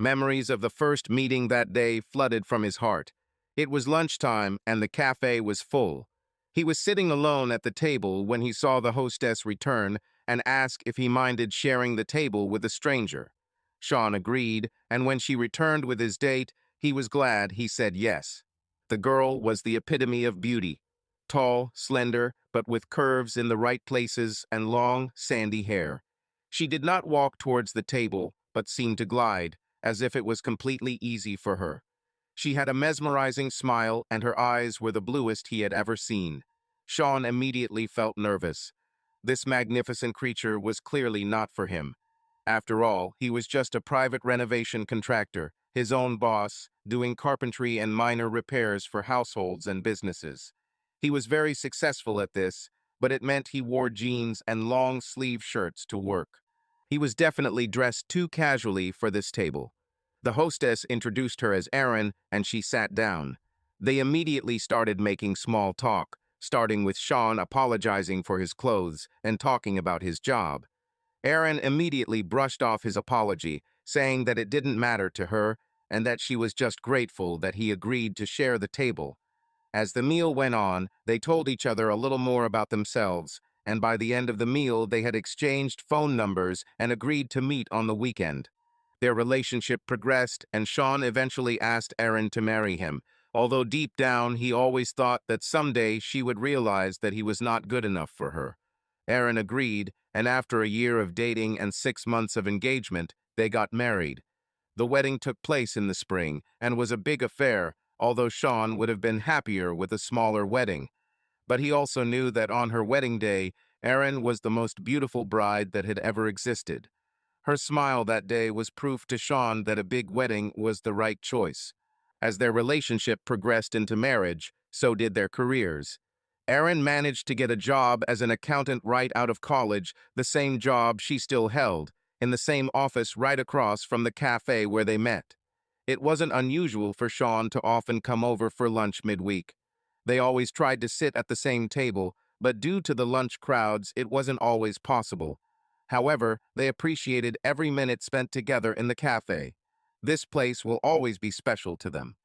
Memories of the first meeting that day flooded from his heart. It was lunchtime and the cafe was full. He was sitting alone at the table when he saw the hostess return and ask if he minded sharing the table with a stranger. Sean agreed, and when she returned with his date, he was glad he said yes. The girl was the epitome of beauty. Tall, slender, but with curves in the right places and long, sandy hair. She did not walk towards the table, but seemed to glide, as if it was completely easy for her. She had a mesmerizing smile, and her eyes were the bluest he had ever seen. Sean immediately felt nervous. This magnificent creature was clearly not for him. After all, he was just a private renovation contractor, his own boss, doing carpentry and minor repairs for households and businesses. He was very successful at this, but it meant he wore jeans and long-sleeve shirts to work. He was definitely dressed too casually for this table. The hostess introduced her as Erin, and she sat down. They immediately started making small talk, starting with Sean apologizing for his clothes and talking about his job. Erin immediately brushed off his apology, saying that it didn't matter to her and that she was just grateful that he agreed to share the table. As the meal went on, they told each other a little more about themselves, and by the end of the meal they had exchanged phone numbers and agreed to meet on the weekend. Their relationship progressed, and Sean eventually asked Erin to marry him, although deep down he always thought that someday she would realize that he was not good enough for her. Erin agreed, and after a year of dating and 6 months of engagement, they got married. The wedding took place in the spring and was a big affair, although Sean would have been happier with a smaller wedding. But he also knew that on her wedding day, Erin was the most beautiful bride that had ever existed. Her smile that day was proof to Sean that a big wedding was the right choice. As their relationship progressed into marriage, so did their careers. Erin managed to get a job as an accountant right out of college, the same job she still held, in the same office right across from the cafe where they met. It wasn't unusual for Sean to often come over for lunch midweek. They always tried to sit at the same table, but due to the lunch crowds, it wasn't always possible. However, they appreciated every minute spent together in the cafe. This place will always be special to them.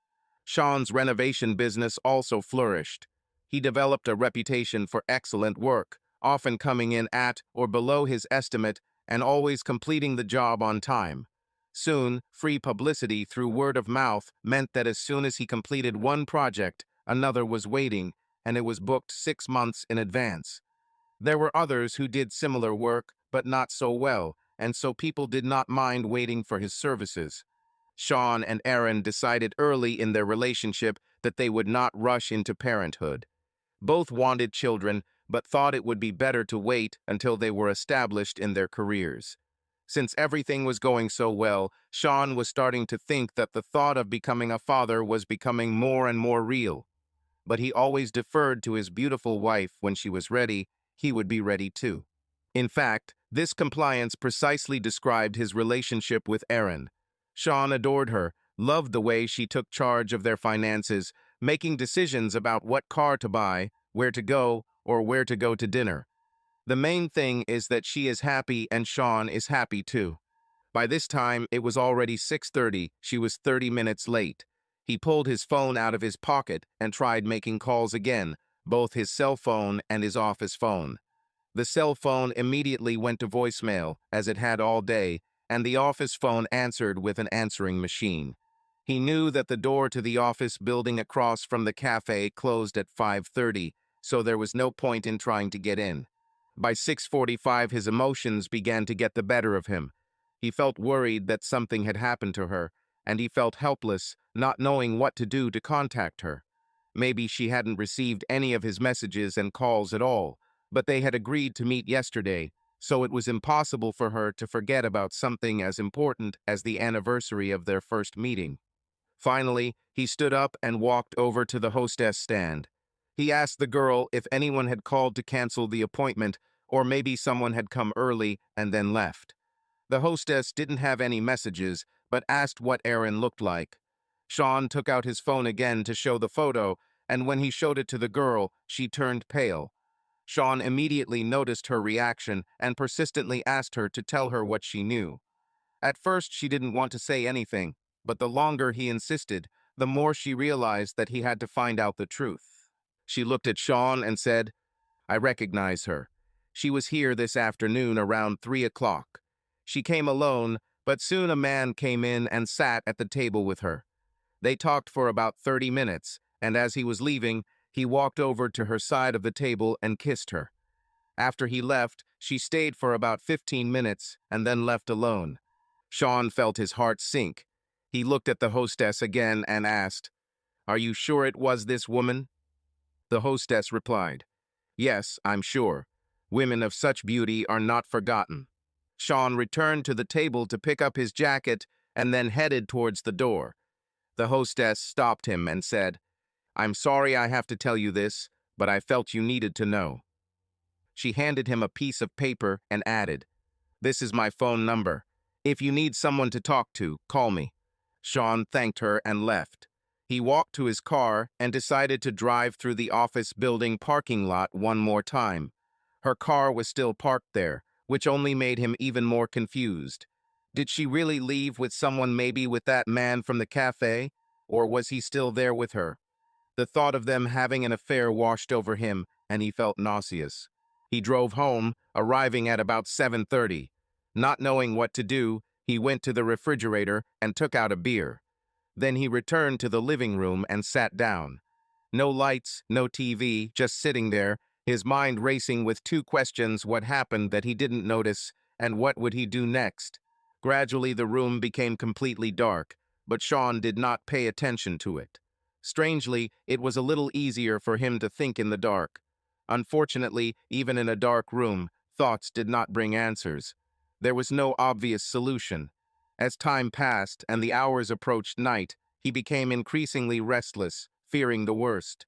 Sean's renovation business also flourished. He developed a reputation for excellent work, often coming in at or below his estimate and always completing the job on time. Soon, free publicity through word of mouth meant that as soon as he completed one project, another was waiting, and it was booked 6 months in advance. There were others who did similar work, but not so well, and so people did not mind waiting for his services. Sean and Erin decided early in their relationship that they would not rush into parenthood. Both wanted children, but thought it would be better to wait until they were established in their careers. Since everything was going so well, Sean was starting to think that the thought of becoming a father was becoming more and more real. But he always deferred to his beautiful wife. When she was ready, he would be ready too. In fact, this compliance precisely described his relationship with Erin. Sean adored her, loved the way she took charge of their finances, making decisions about what car to buy, where to go, or where to go to dinner. The main thing is that she is happy and Sean is happy too. By this time, it was already 6:30. She was 30 minutes late. He pulled his phone out of his pocket and tried making calls again, both his cell phone and his office phone. The cell phone immediately went to voicemail, as it had all day, and the office phone answered with an answering machine. He knew that the door to the office building across from the cafe closed at 5:30, so there was no point in trying to get in. By 6:45, his emotions began to get the better of him. He felt worried that something had happened to her, and he felt helpless, not knowing what to do to contact her. Maybe she hadn't received any of his messages and calls at all, but they had agreed to meet yesterday, so it was impossible for her to forget about something as important as the anniversary of their first meeting. Finally, he stood up and walked over to the hostess stand. He asked the girl if anyone had called to cancel the appointment, or maybe someone had come early and then left. The hostess didn't have any messages, but asked what Erin looked like. Sean took out his phone again to show the photo, and when he showed it to the girl, she turned pale. Sean immediately noticed her reaction and persistently asked her to tell her what she knew. At first, she didn't want to say anything, but the longer he insisted, the more she realized that he had to find out the truth. She looked at Sean and said, I recognize her. She was here this afternoon around 3 o'clock. She came alone, but soon a man came in and sat at the table with her. They talked for about 30 minutes, and as he was leaving, he walked over to her side of the table and kissed her. After he left, she stayed for about 15 minutes and then left alone. Sean felt his heart sink. He looked at the hostess again and asked, Are you sure it was this woman? The hostess replied, Yes, I'm sure. Women of such beauty are not forgotten. Sean returned to the table to pick up his jacket and then headed towards the door. The hostess stopped him and said, I'm sorry I have to tell you this, but I felt you needed to know. She handed him a piece of paper and added, This is my phone number. If you need someone to talk to, call me. Sean thanked her and left. He walked to his car and decided to drive through the office building parking lot one more time. Her car was still parked there, which only made him even more confused. Did she really leave with someone, maybe with that man from the cafe? Or was he still there with her? The thought of them having an affair washed over him, and he felt nauseous. He drove home, arriving at about 7:30. Not knowing what to do, he went to the refrigerator and took out a beer. Then he returned to the living room and sat down. No lights, no TV, just sitting there, his mind racing with two questions: what happened that he didn't notice, and what would he do next? Gradually, the room became completely dark, but Sean did not pay attention to it. Strangely, it was a little easier for him to think in the dark. Unfortunately, even in a dark room, thoughts did not bring answers. There was no obvious solution. As time passed and the hours approached night, he became increasingly restless, fearing the worst.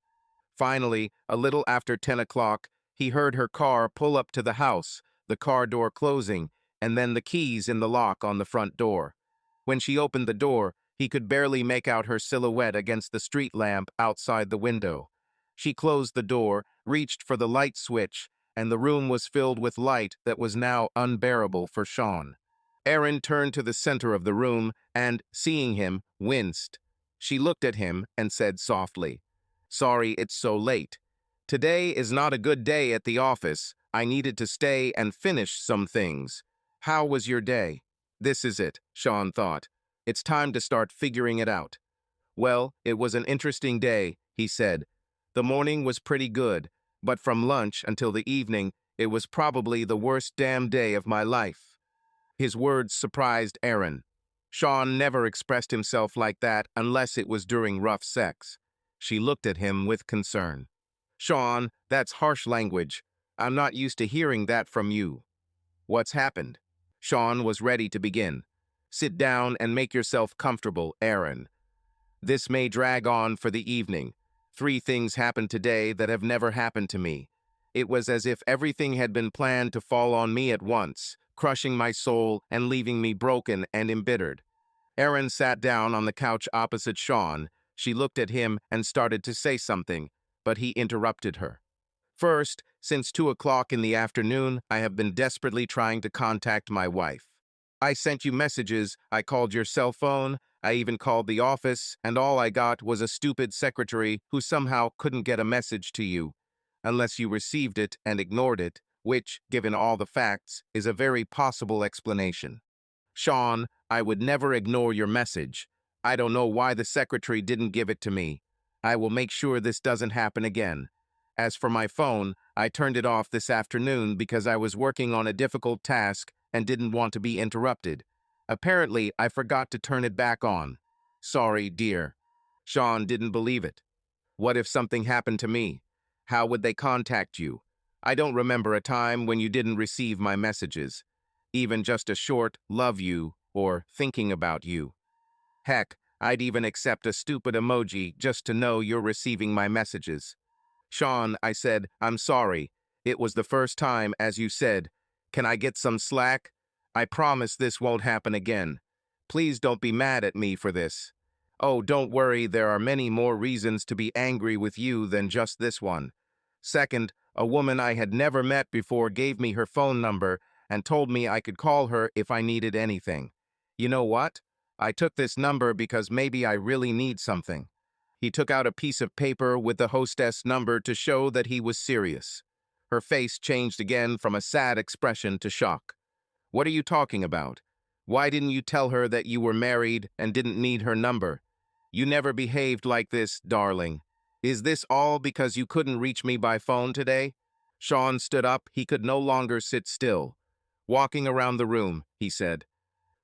Finally, a little after 10 o'clock, he heard her car pull up to the house, the car door closing, and then the keys in the lock on the front door. When she opened the door, he could barely make out her silhouette against the street lamp outside the window. She closed the door, reached for the light switch, and the room was filled with light that was now unbearable for Sean. Erin turned to the center of the room and, seeing him, winced. She looked at him and said softly, Sorry it's so late. Today is not a good day at the office. I needed to stay and finish some things. How was your day? This is it, Sean thought. It's time to start figuring it out. Well, it was an interesting day, he said. The morning was pretty good, but from lunch until the evening, it was probably the worst damn day of my life. His words surprised Erin. Sean never expressed himself like that unless it was during rough sex. She looked at him with concern. Sean, that's harsh language. I'm not used to hearing that from you. What's happened? Sean was ready to begin. Sit down and make yourself comfortable, Erin. This may drag on for the evening. 3 things happened today that have never happened to me. It was as if everything had been planned to fall on me at once, crushing my soul and leaving me broken and embittered. Erin sat down on the couch opposite Sean. She looked at him and started to say something, but he interrupted her. First, since 2 o'clock in the afternoon, I have been desperately trying to contact my wife. I sent you messages, I called your cell phone, I even called the office, and all I got was a stupid secretary who somehow couldn't get a message to you, unless you received it and ignored it, which, given all the facts, is a very possible explanation. Sean, I would never ignore your message. I don't know why the secretary didn't give it to me. I will make sure this doesn't happen again. As for my phone, I turned it off this afternoon because I was working on a difficult task and didn't want to be interrupted. Apparently, I forgot to turn it back on. Sorry, dear. Sean didn't believe it. What if something happened to me? How would they contact you? I don't remember a time when you didn't receive my messages. Even just a short love you or thinking about you. Heck, I'd even accept a stupid emoji just to know you're receiving my messages. Sean, I said, I'm sorry. It was the first time, as you said. Can I get some slack? I promise this won't happen again. Please don't be mad at me for this. Oh, don't worry, there are many more reasons to be angry with you than just this one. Second, a woman I had never met before gave me her phone number and told me I could call her if I needed anything. You know what? I took this number because maybe I really need something. He took out a piece of paper with the hostess number to show that he was serious. Her face changed again from a sad expression to shock. What are you talking about? Why didn't you tell her that you were married and didn't need her number? You never behaved like this, darling. Is this all because you couldn't reach me by phone today? Sean stood up. He could no longer sit still. Walking around the room, he said,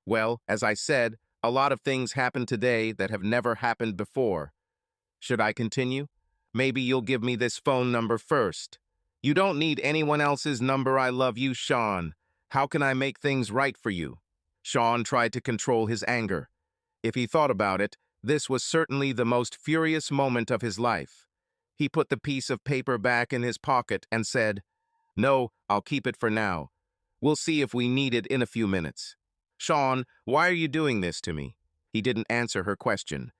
well, as I said, a lot of things happened today that have never happened before. Should I continue? Maybe you'll give me this phone number first. You don't need anyone else's number. I love you, Sean. How can I make things right for you? Sean tried to control his anger. If he thought about it, this was certainly the most furious moment of his life. He put the piece of paper back in his pocket and said, no, I'll keep it for now. We'll see if we need it in a few minutes. Sean, why are you doing this to me? He didn't answer her question.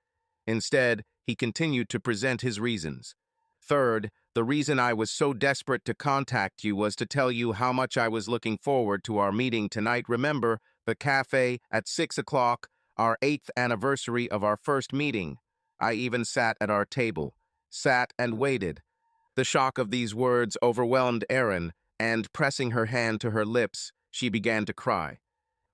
Instead, he continued to present his reasons. Third, the reason I was so desperate to contact you was to tell you how much I was looking forward to our meeting tonight. Remember, the cafe at 6 o'clock, our 8th anniversary of our first meeting. I even sat at our table, sat and waited. The shock of these words overwhelmed Erin, and pressing her hand to her lips, she began to cry.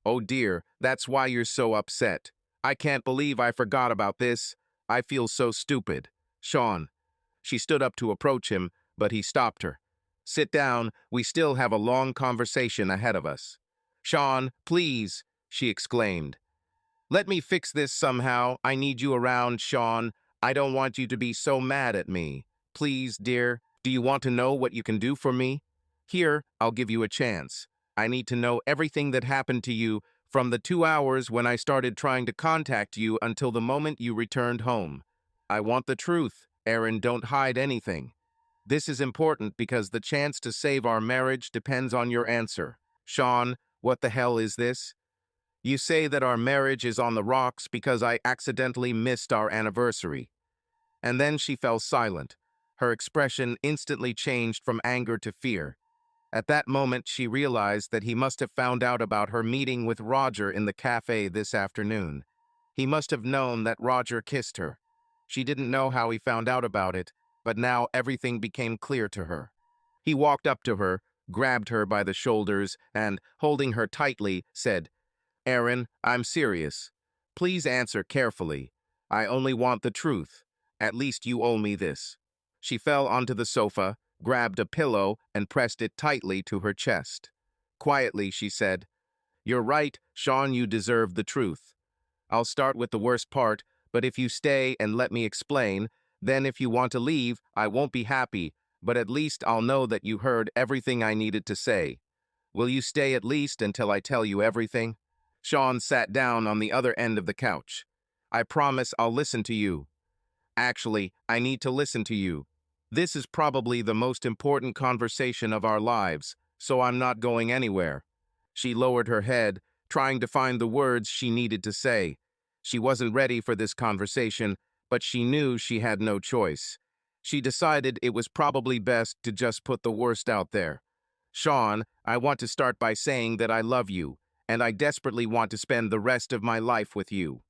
Oh dear, that's why you're so upset. I can't believe I forgot about this. I feel so stupid. Sean. She stood up to approach him, but he stopped her. Sit down, we still have a long conversation ahead of us. Sean, please, she exclaimed. Let me fix this somehow. I need you around, Sean. I don't want you to be so mad at me. Please, dear, do you want to know what you can do for me? Here, I'll give you a chance. I need to know everything that happened to you from the 2 hours when I started trying to contact you until the moment you returned home. I want the truth, Erin, don't hide anything. This is important because the chance to save our marriage depends on your answer. Sean, what the hell is this? You say that our marriage is on the rocks because I accidentally missed our anniversary. And then she fell silent. Her expression instantly changed from anger to fear. At that moment, she realized that he must have found out about her meeting with Roger in the cafe this afternoon. He must have known that Roger kissed her. She didn't know how he found out about it, but now everything became clear to her. He walked up to her, grabbed her by the shoulders, and, holding her tightly, said, Erin, I'm serious. Please answer carefully. I only want the truth. At least you owe me this. She fell onto the sofa, grabbed a pillow, and pressed it tightly to her chest. Quietly, she said, You're right, Sean, you deserve the truth. I'll start with the worst part, but if you stay and let me explain, then if you want to leave, I won't be happy, but at least I'll know that you heard everything I needed to say. Will you stay at least until I tell you everything? Sean sat down on the other end of the couch. I promise I'll listen to you. Actually, I need to listen to you. This is probably the most important conversation of our lives, so I'm not going anywhere. She lowered her head, trying to find the words she needed to say. She wasn't ready for this conversation, but she knew she had no choice. She decided it was probably best to just put the worst out there. Sean, I want to start by saying that I love you, and I desperately want to spend the rest of my life with you.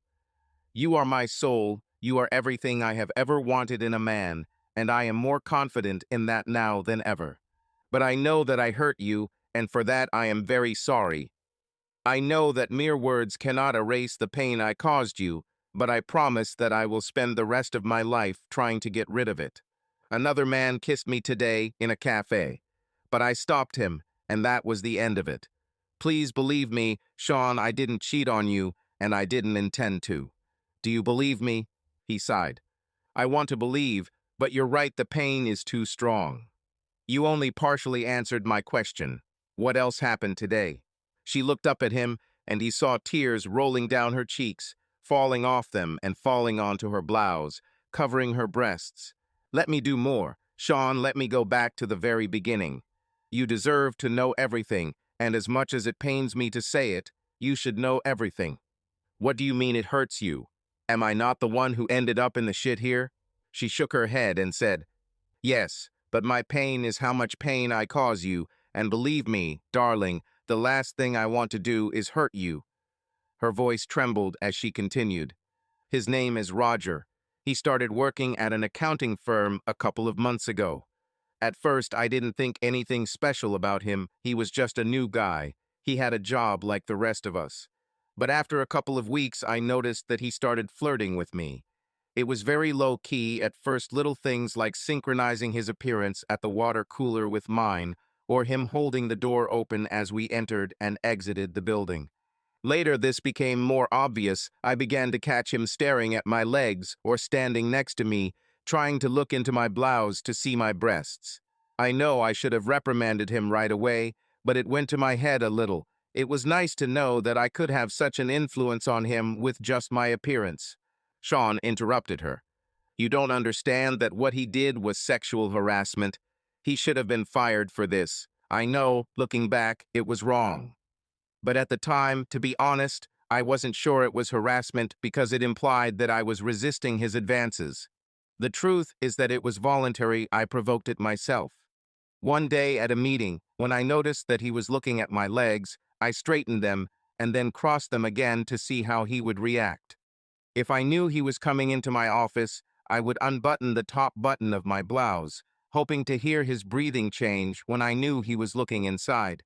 You are my soul, you are everything I have ever wanted in a man, and I am more confident in that now than ever. But I know that I hurt you, and for that I am very sorry. I know that mere words cannot erase the pain I caused you, but I promise that I will spend the rest of my life trying to get rid of it. Another man kissed me today in a cafe, but I stopped him, and that was the end of it. Please believe me, Sean, I didn't cheat on you, and I didn't intend to. Do you believe me? He sighed. I want to believe, but you're right, the pain is too strong. You only partially answered my question. What else happened today? She looked up at him, and he saw tears rolling down her cheeks, falling off them and falling onto her blouse, covering her breasts. Let me do more. Sean, let me go back to the very beginning. You deserve to know everything, and as much as it pains me to say it, you should know everything. What do you mean it hurts you? Am I not the one who ended up in the shit here? She shook her head and said, Yes, but my pain is how much pain I cause you, and believe me, darling, the last thing I want to do is hurt you. Her voice trembled as she continued. His name is Roger. He started working at an accounting firm a couple of months ago. At first, I didn't think anything special about him. He was just a new guy. He had a job like the rest of us. But after a couple of weeks, I noticed that he started flirting with me. It was very low-key at first, little things like synchronizing his appearance at the water cooler with mine, or him holding the door open as we entered and exited the building. Later, this became more obvious. I began to catch him staring at my legs or standing next to me, trying to look into my blouse to see my breasts. I know I should have reprimanded him right away, but it went to my head a little. It was nice to know that I could have such an influence on him with just my appearance. Sean interrupted her. You don't understand that what he did was sexual harassment. He should have been fired for this. I know, looking back, it was wrong. But at the time, to be honest, I wasn't sure it was harassment because it implied that I was resisting his advances. The truth is that it was voluntary. I provoked it myself. One day at a meeting, when I noticed that he was looking at my legs, I straightened them and then crossed them again to see how he would react. If I knew he was coming into my office, I would unbutton the top button of my blouse, hoping to hear his breathing change when I knew he was looking inside.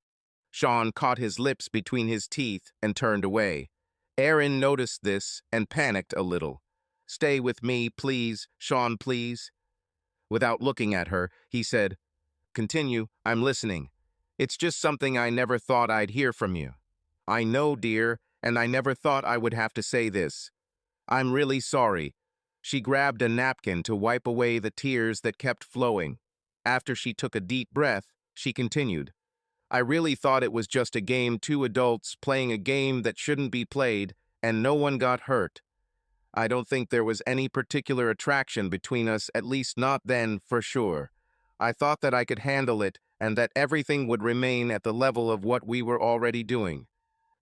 Sean caught his lips between his teeth and turned away. Erin noticed this and panicked a little. Stay with me, please, Sean, please. Without looking at her, he said, Continue, I'm listening. It's just something I never thought I'd hear from you. I know, dear, and I never thought I would have to say this. I'm really sorry. She grabbed a napkin to wipe away the tears that kept flowing. After she took a deep breath, she continued. I really thought it was just a game, two adults playing a game that shouldn't be played, and no one got hurt. I don't think there was any particular attraction between us, at least not then, for sure. I thought that I could handle it and that everything would remain at the level of what we were already doing.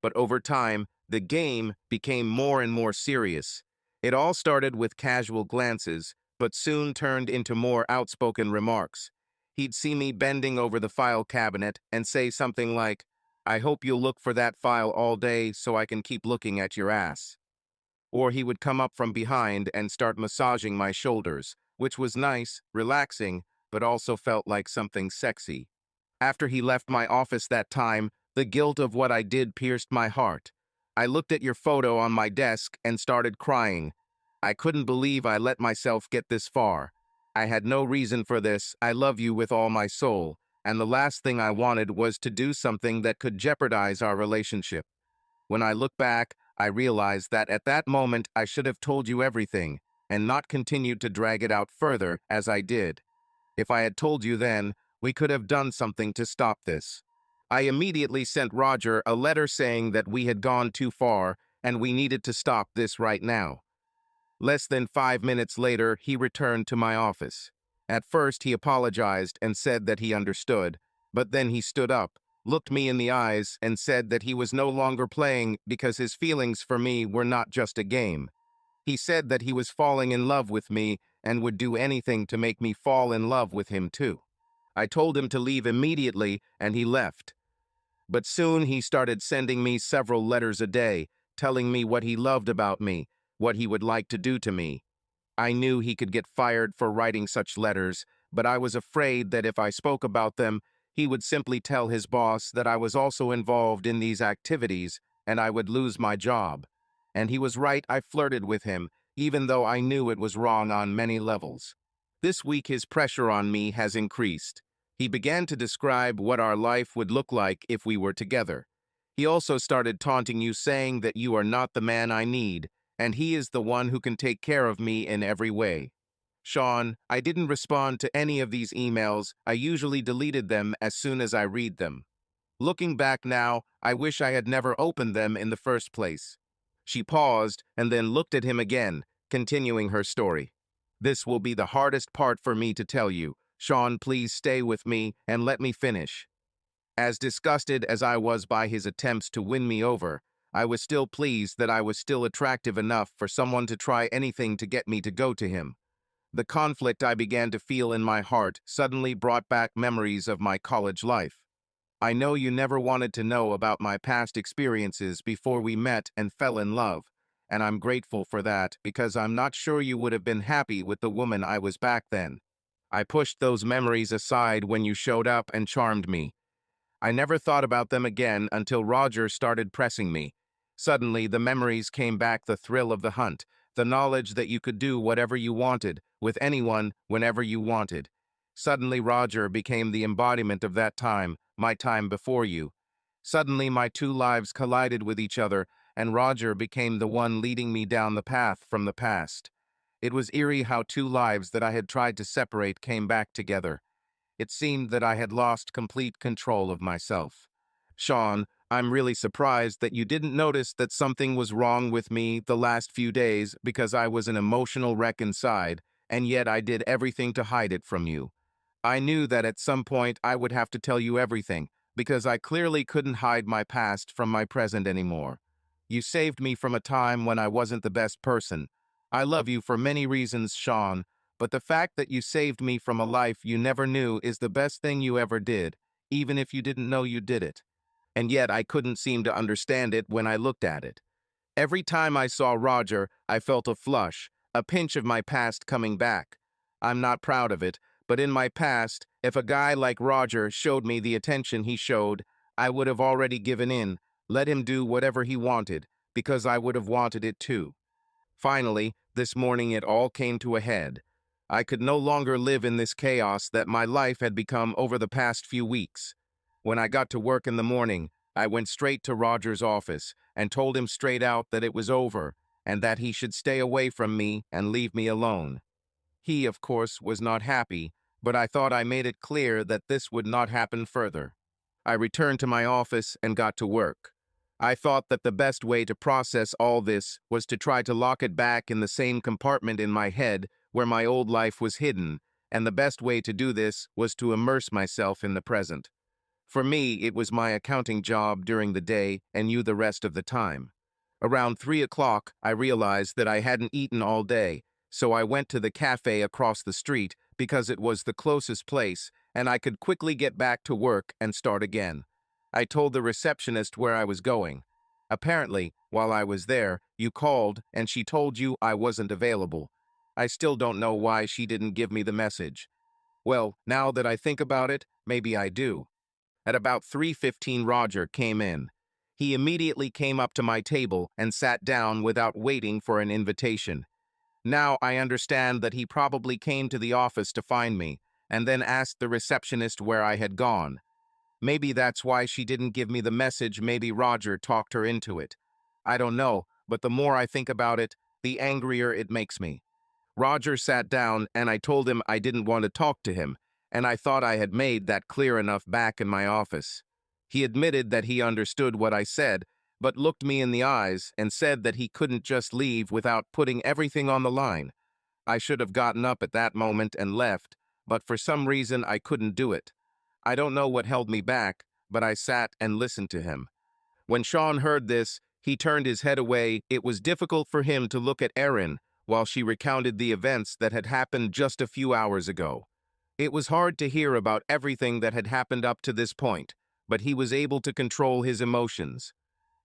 But over time, the game became more and more serious. It all started with casual glances, but soon turned into more outspoken remarks. He'd see me bending over the file cabinet and say something like, I hope you'll look for that file all day so I can keep looking at your ass. Or he would come up from behind and start massaging my shoulders, which was nice, relaxing, but also felt like something sexy. After he left my office that time, the guilt of what I did pierced my heart. I looked at your photo on my desk and started crying. I couldn't believe I let myself get this far. I had no reason for this. I love you with all my soul, and the last thing I wanted was to do something that could jeopardize our relationship. When I look back, I realize that at that moment I should have told you everything and not continued to drag it out further as I did. If I had told you then, we could have done something to stop this. I immediately sent Roger a letter saying that we had gone too far and we needed to stop this right now. Less than 5 minutes later, he returned to my office. At first, he apologized and said that he understood, but then he stood up, looked me in the eyes, and said that he was no longer playing because his feelings for me were not just a game. He said that he was falling in love with me and would do anything to make me fall in love with him too. I told him to leave immediately, and he left. But soon he started sending me several letters a day, telling me what he loved about me, what he would like to do to me. I knew he could get fired for writing such letters, but I was afraid that if I spoke about them, he would simply tell his boss that I was also involved in these activities, and I would lose my job. And he was right. I flirted with him, even though I knew it was wrong on many levels. This week his pressure on me has increased. He began to describe what our life would look like if we were together. He also started taunting you, saying that you are not the man I need, and he is the one who can take care of me in every way. Sean, I didn't respond to any of these emails. I usually deleted them as soon as I read them. Looking back now, I wish I had never opened them in the first place. She paused and then looked at him again, continuing her story. This will be the hardest part for me to tell you. Sean, please stay with me and let me finish. As disgusted as I was by his attempts to win me over, I was still pleased that I was still attractive enough for someone to try anything to get me to go to him. The conflict I began to feel in my heart suddenly brought back memories of my college life. I know you never wanted to know about my past experiences before we met and fell in love, and I'm grateful for that because I'm not sure you would have been happy with the woman I was back then. I pushed those memories aside when you showed up and charmed me. I never thought about them again until Roger started pressing me. Suddenly, the memories came back, the thrill of the hunt, the knowledge that you could do whatever you wanted, with anyone, whenever you wanted. Suddenly, Roger became the embodiment of that time, my time before you. Suddenly, my two lives collided with each other, and Roger became the one leading me down the path from the past. It was eerie how two lives that I had tried to separate came back together. It seemed that I had lost complete control of myself. Sean, I'm really surprised that you didn't notice that something was wrong with me the last few days because I was an emotional wreck inside, and yet I did everything to hide it from you. I knew that at some point I would have to tell you everything, because I clearly couldn't hide my past from my present anymore. You saved me from a time when I wasn't the best person. I love you for many reasons, Sean, but the fact that you saved me from a life you never knew is the best thing you ever did, even if you didn't know you did it. And yet I couldn't seem to understand it when I looked at it. Every time I saw Roger, I felt a flush, a pinch of my past coming back. I'm not proud of it, but in my past, if a guy like Roger showed me the attention he showed, I would have already given in, let him do whatever he wanted, because I would have wanted it too. Finally, this morning it all came to a head. I could no longer live in this chaos that my life had become over the past few weeks. When I got to work in the morning, I went straight to Roger's office and told him straight out that it was over and that he should stay away from me and leave me alone. He, of course, was not happy, but I thought I made it clear that this would not happen further. I returned to my office and got to work. I thought that the best way to process all this was to try to lock it back in the same compartment in my head where my old life was hidden, and the best way to do this was to immerse myself in the present. For me, it was my accounting job during the day and you the rest of the time. Around 3 o'clock, I realized that I hadn't eaten all day, so I went to the cafe across the street because it was the closest place and I could quickly get back to work and start again. I told the receptionist where I was going. Apparently, while I was there, you called and she told you I wasn't available. I still don't know why she didn't give me the message. Well, now that I think about it, maybe I do. At about 3:15, Roger came in. He immediately came up to my table and sat down without waiting for an invitation. Now I understand that he probably came to the office to find me, and then asked the receptionist where I had gone. Maybe that's why she didn't give me the message. Maybe Roger talked her into it. I don't know, but the more I think about it, the angrier it makes me. Roger sat down and I told him I didn't want to talk to him, and I thought I had made that clear enough back in my office. He admitted that he understood what I said, but looked me in the eyes and said that he couldn't just leave without putting everything on the line. I should have gotten up at that moment and left, but for some reason I couldn't do it. I don't know what held me back, but I sat and listened to him. When Sean heard this, he turned his head away. It was difficult for him to look at Erin while she recounted the events that had happened just a few hours ago. It was hard to hear about everything that had happened up to this point, but he was able to control his emotions.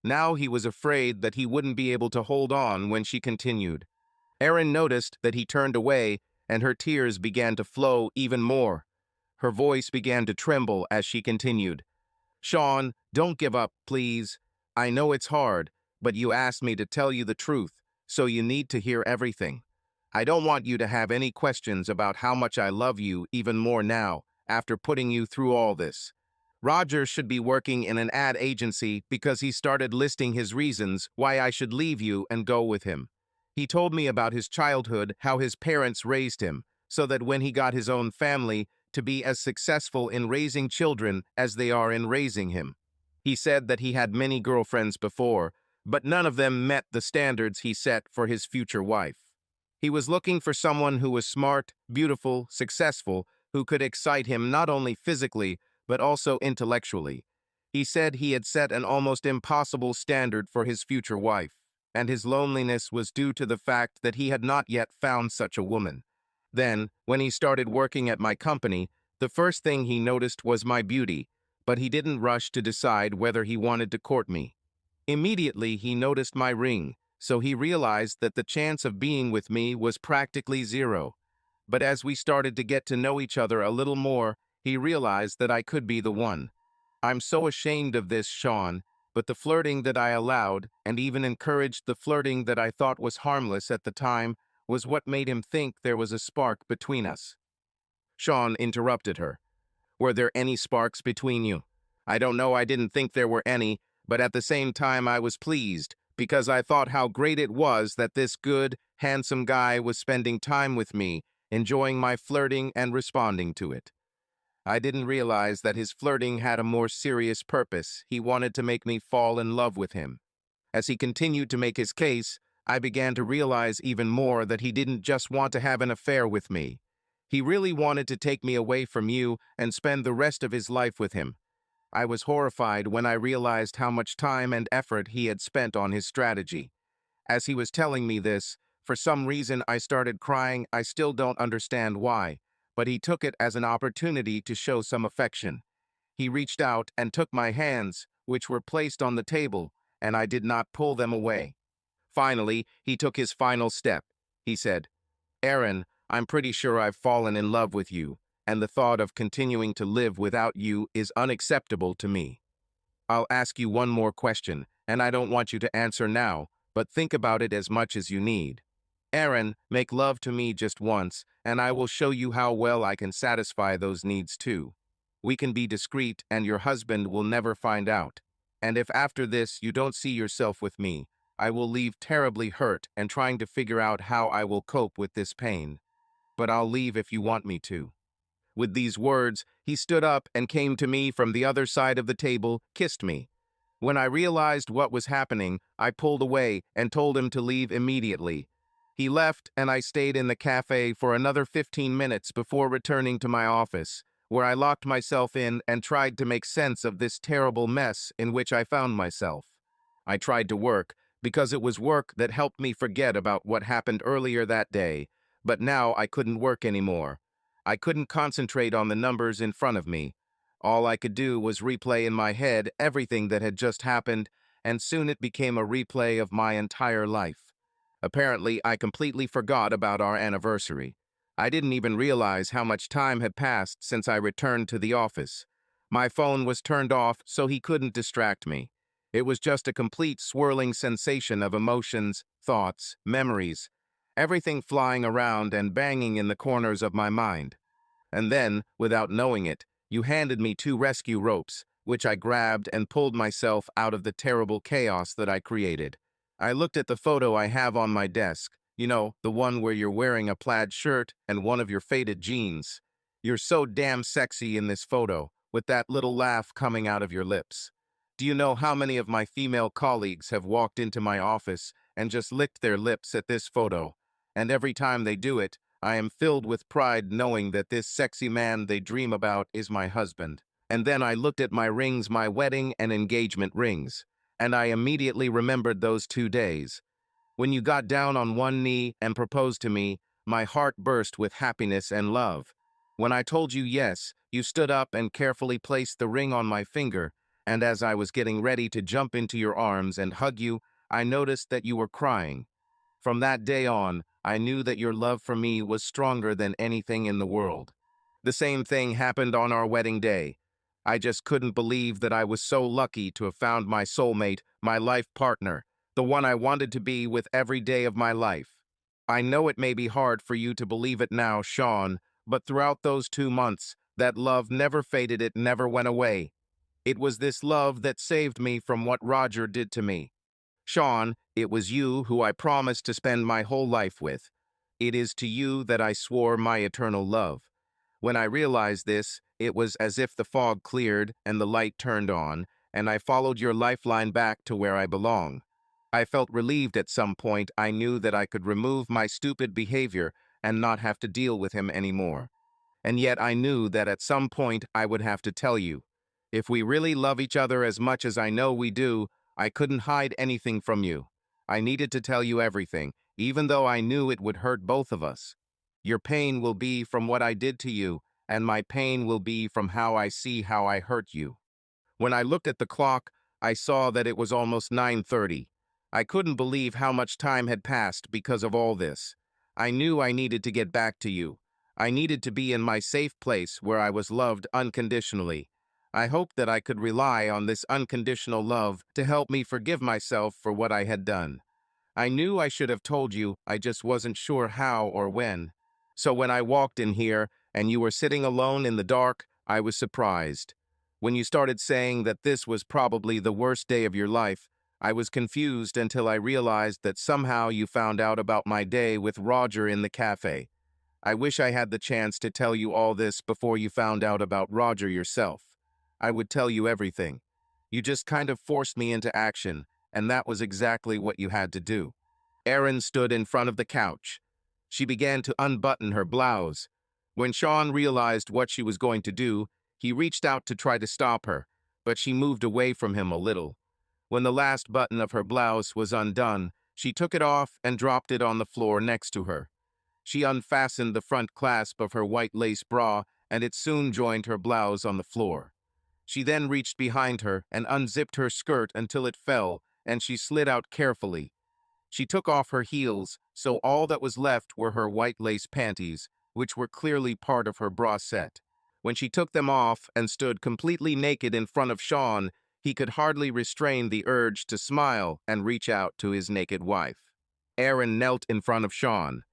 Now he was afraid that he wouldn't be able to hold on when she continued. Erin noticed that he turned away, and her tears began to flow even more. Her voice began to tremble as she continued. Sean, don't give up, please. I know it's hard, but you asked me to tell you the truth, so you need to hear everything. I don't want you to have any questions about how much I love you even more now, after putting you through all this. Roger should be working in an ad agency because he started listing his reasons why I should leave you and go with him. He told me about his childhood, how his parents raised him, so that when he got his own family, to be as successful in raising children as they are in raising him. He said that he had many girlfriends before, but none of them met the standards he set for his future wife. He was looking for someone who was smart, beautiful, successful, who could excite him not only physically, but also intellectually. He said he had set an almost impossible standard for his future wife, and his loneliness was due to the fact that he had not yet found such a woman. Then, when he started working at my company, the first thing he noticed was my beauty, but he didn't rush to decide whether he wanted to court me. Immediately, he noticed my ring, so he realized that the chance of being with me was practically zero. But as we started to get to know each other a little more, he realized that I could be the one. I'm so ashamed of this, Sean, but the flirting that I allowed, and even encouraged the flirting that I thought was harmless at the time, was what made him think there was a spark between us. Sean interrupted her. Were there any sparks between you? I don't know, I didn't think there were any, but at the same time I was pleased, because I thought how great it was that this good, handsome guy was spending time with me, enjoying my flirting and responding to it. I didn't realize that his flirting had a more serious purpose. He wanted to make me fall in love with him. As he continued to make his case, I began to realize even more that he didn't just want to have an affair with me. He really wanted to take me away from you and spend the rest of his life with him. I was horrified when I realized how much time and effort he had spent on his strategy. As he was telling me this, for some reason I started crying. I still don't understand why, but he took it as an opportunity to show some affection. He reached out and took my hands, which were placed on the table, and I did not pull them away. Finally, he took his final step. He said, Aaron, I'm pretty sure I've fallen in love with you, and the thought of continuing to live without you is unacceptable to me. I'll ask you one more question, and I don't want you to answer now, but think about it as much as you need. Aaron, make love to me just once, and I will show you how well I can satisfy those needs too. We can be discreet, and your husband will never find out. And if after this you don't see yourself with me, I will leave terribly hurt and trying to figure out how I will cope with this pain. But I'll leave if you want me to. With these words, he stood up and came to me from the other side of the table, kissed me. When I realized what was happening, I pulled away and told him to leave immediately. He left, and I stayed in the cafe for another 15 minutes before returning to my office, where I locked myself in and tried to make sense of this terrible mess in which I found myself. I tried to work, because it was work that helped me forget about what happened earlier that day, but now I couldn't work anymore. I couldn't concentrate on the numbers in front of me. All I could do was replay in my head everything that had just happened, and soon it became a replay of my entire life. Apparently, I completely forgot about our anniversary. I didn't even realize how much time had passed since I returned to the office. My phone was turned off so he couldn't distract me. It was just a complete swirling sensation of emotions, thoughts, memories, everything flying around and banging in the corners of my mind. And then, without knowing it, you handed me 2 rescue ropes, which I grabbed and pulled myself out of the terrible chaos that I created. I looked at the photo I have on my desk, you know, the one where you're wearing a plaid shirt and one of your faded jeans. You're so damn sexy in this photo, with that little laugh coming out of your lips. Do you know how many of my female colleagues have walked into my office and just licked their lips at this photo? And every time they do it, I am filled with pride knowing that this sexy man they dream about is my husband. And then I looked at my rings, my wedding and engagement rings, and I immediately remembered those 2 days. When you got down on one knee and proposed to me, my heart burst with happiness and love. When I told you yes, you stood up and carefully placed the ring on my finger, and as I was getting ready to jump into your arms and hug you, I noticed that you were crying. From that day on, I knew that your love for me was stronger than anything in the world. The same thing happened on our wedding day. I just couldn't believe that I was so lucky to have found my soulmate, my life partner, the one I wanted to be with every day of my life. I know it may be hard for you to believe it now, Sean, but throughout those 2 months, that love never faded, it never went away. It was this love that saved me from what Roger did to me. Sean, it was you who I promised to spend my whole life with. It is to you that I swore my eternal love. When I realized this, it was as if the fog cleared and the light turned on, and I followed your lifeline back to where I belong. I felt relieved at some point. I knew that I could remove my stupid behavior and not have to deal with him anymore. And yet I knew that at some point I would have to tell you. If we really love each other as much as I know we do, I couldn't hide anything from you. I needed to tell you everything, even though I knew it would hurt both of us. Your pain will be from what I did to you, and my pain will be from how I see how I hurt you. When I looked at the clock, I saw that it was almost 9:30. I couldn't believe how much time had passed because of all this. I knew I needed to get back to you. I needed to be in my safe place where I was loved unconditionally. I hoped that I could rely on this unconditional love to help me forgive myself for what I had done. I knew I should have told you, I just wasn't sure how or when. So when I walked in here and you were sitting alone in the dark, I was surprised. When you started saying that this was probably the worst day of your life, I was confused until I realized that somehow you found out about my day with Roger in the cafe. I wish I had the chance to tell you all this before you found out about Roger yourself. I would tell you everything. You just kind of forced me into action, and that was exactly what you had to do. Erin stood in front of the couch. She began to unbutton her blouse. When Sean realized what she was going to do, he reached out to try to stop her, but she moved away from him a little. When the last button of her blouse was undone, she took it off and dropped it on the floor next to her. She unfastened the front clasp of her white lace bra, and it soon joined her blouse on the floor. She then reached behind her and unzipped her skirt until it fell, and she slid out carefully. She took off her heels, so all that was left were her white lace panties, which were clearly part of her bra set. When she took them off and stood completely naked in front of Sean, he could hardly restrain the urge to smile and reach out to his naked wife. Erin knelt in front of Sean.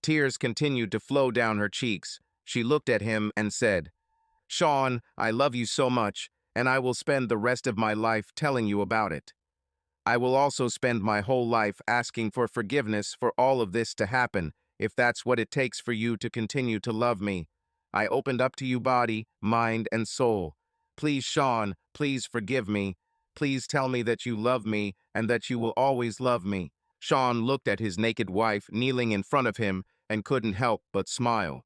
Tears continued to flow down her cheeks. She looked at him and said, "Sean, I love you so much, and I will spend the rest of my life telling you about it. I will also spend my whole life asking for forgiveness for all of this to happen, if that's what it takes for you to continue to love me. I opened up to you body, mind, and soul. Please, Sean, please forgive me. Please tell me that you love me and that you will always love me." Sean looked at his naked wife kneeling in front of him and couldn't help but smile.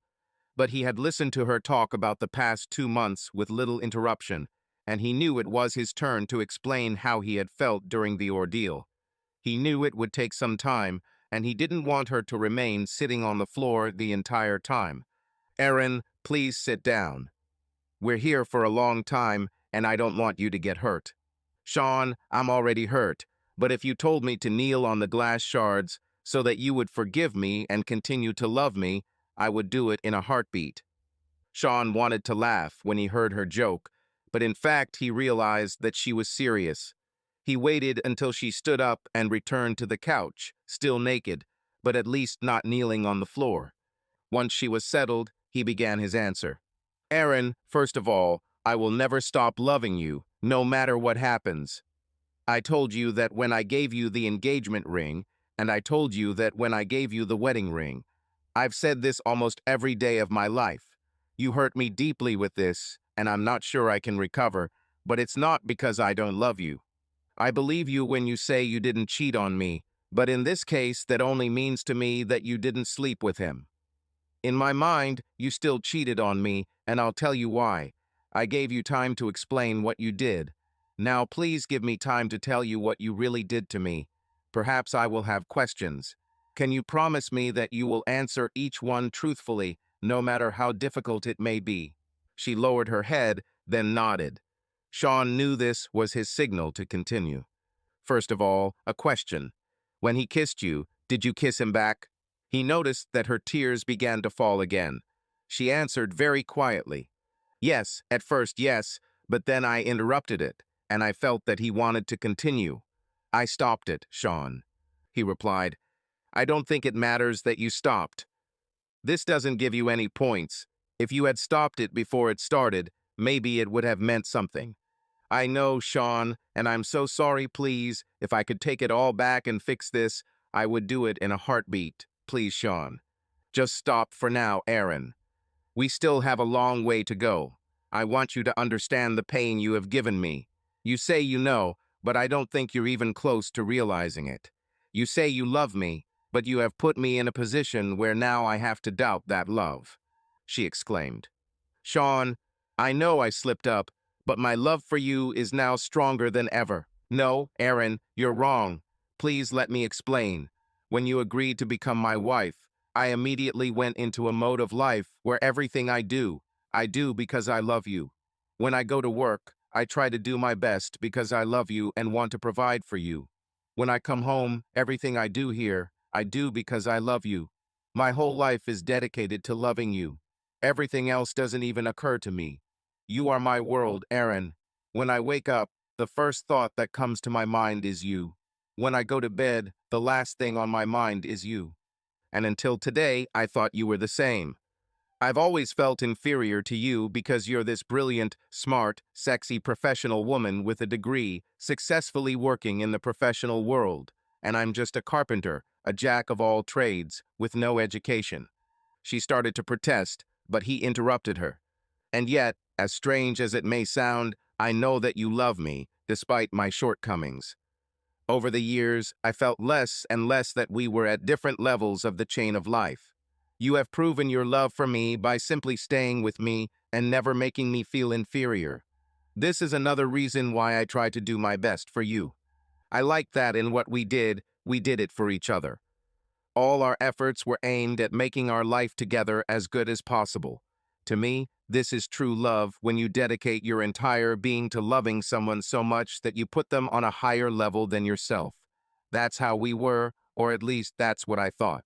But he had listened to her talk about the past 2 months with little interruption, and he knew it was his turn to explain how he had felt during the ordeal. He knew it would take some time, and he didn't want her to remain sitting on the floor the entire time. "Erin, please sit down. We're here for a long time, and I don't want you to get hurt." "Sean, I'm already hurt, but if you told me to kneel on the glass shards so that you would forgive me and continue to love me, I would do it in a heartbeat." Sean wanted to laugh when he heard her joke, but in fact he realized that she was serious. He waited until she stood up and returned to the couch, still naked, but at least not kneeling on the floor. Once she was settled, he began his answer. "Erin, first of all, I will never stop loving you, no matter what happens. I told you that when I gave you the engagement ring, and I told you that when I gave you the wedding ring. I've said this almost every day of my life. You hurt me deeply with this, and I'm not sure I can recover, but it's not because I don't love you. I believe you when you say you didn't cheat on me, but in this case that only means to me that you didn't sleep with him. In my mind, you still cheated on me, and I'll tell you why. I gave you time to explain what you did. Now please give me time to tell you what you really did to me. Perhaps I will have questions. Can you promise me that you will answer each one truthfully, no matter how difficult it may be?" She lowered her head, then nodded. Sean knew this was his signal to continue. "First of all, a question. When he kissed you, did you kiss him back?" He noticed that her tears began to fall again. She answered very quietly. "Yes, at first yes, but then I interrupted it, and I felt that he wanted to continue. I stopped it, Sean." He replied, "I don't think it matters that you stopped. This doesn't give you any points. If you had stopped it before it started, maybe it would have meant something. I know, Sean, and I'm so sorry, please. If I could take it all back and fix this, I would do it in a heartbeat. Please, Sean. Just stop for now, Erin. We still have a long way to go. I want you to understand the pain you have given me. You say you know, but I don't think you're even close to realizing it. You say you love me, but you have put me in a position where now I have to doubt that love," she exclaimed. "Sean, I know I slipped up, but my love for you is now stronger than ever." "No, Erin, you're wrong. Please let me explain. When you agreed to become my wife, I immediately went into a mode of life where everything I do because I love you. When I go to work, I try to do my best because I love you and want to provide for you. When I come home, everything I do here, I do because I love you. My whole life is dedicated to loving you. Everything else doesn't even occur to me. You are my world, Aaron. When I wake up, the first thought that comes to my mind is you. When I go to bed, the last thing on my mind is you. And until today, I thought you were the same. I've always felt inferior to you because you're this brilliant, smart, sexy professional woman with a degree, successfully working in the professional world, and I'm just a carpenter, a jack of all trades, with no education. She started to protest, but he interrupted her. And yet, as strange as it may sound, I know that you love me, despite my shortcomings. Over the years, I felt less and less that we were at different levels of the chain of life. You have proven your love for me by simply staying with me and never making me feel inferior. This is another reason why I try to do my best for you. I like that in what we did it for each other. All our efforts were aimed at making our life together as good as possible. To me, this is true love when you dedicate your entire being to loving someone so much that you put them on a higher level than yourself. That's how we were, or at least that's what I thought.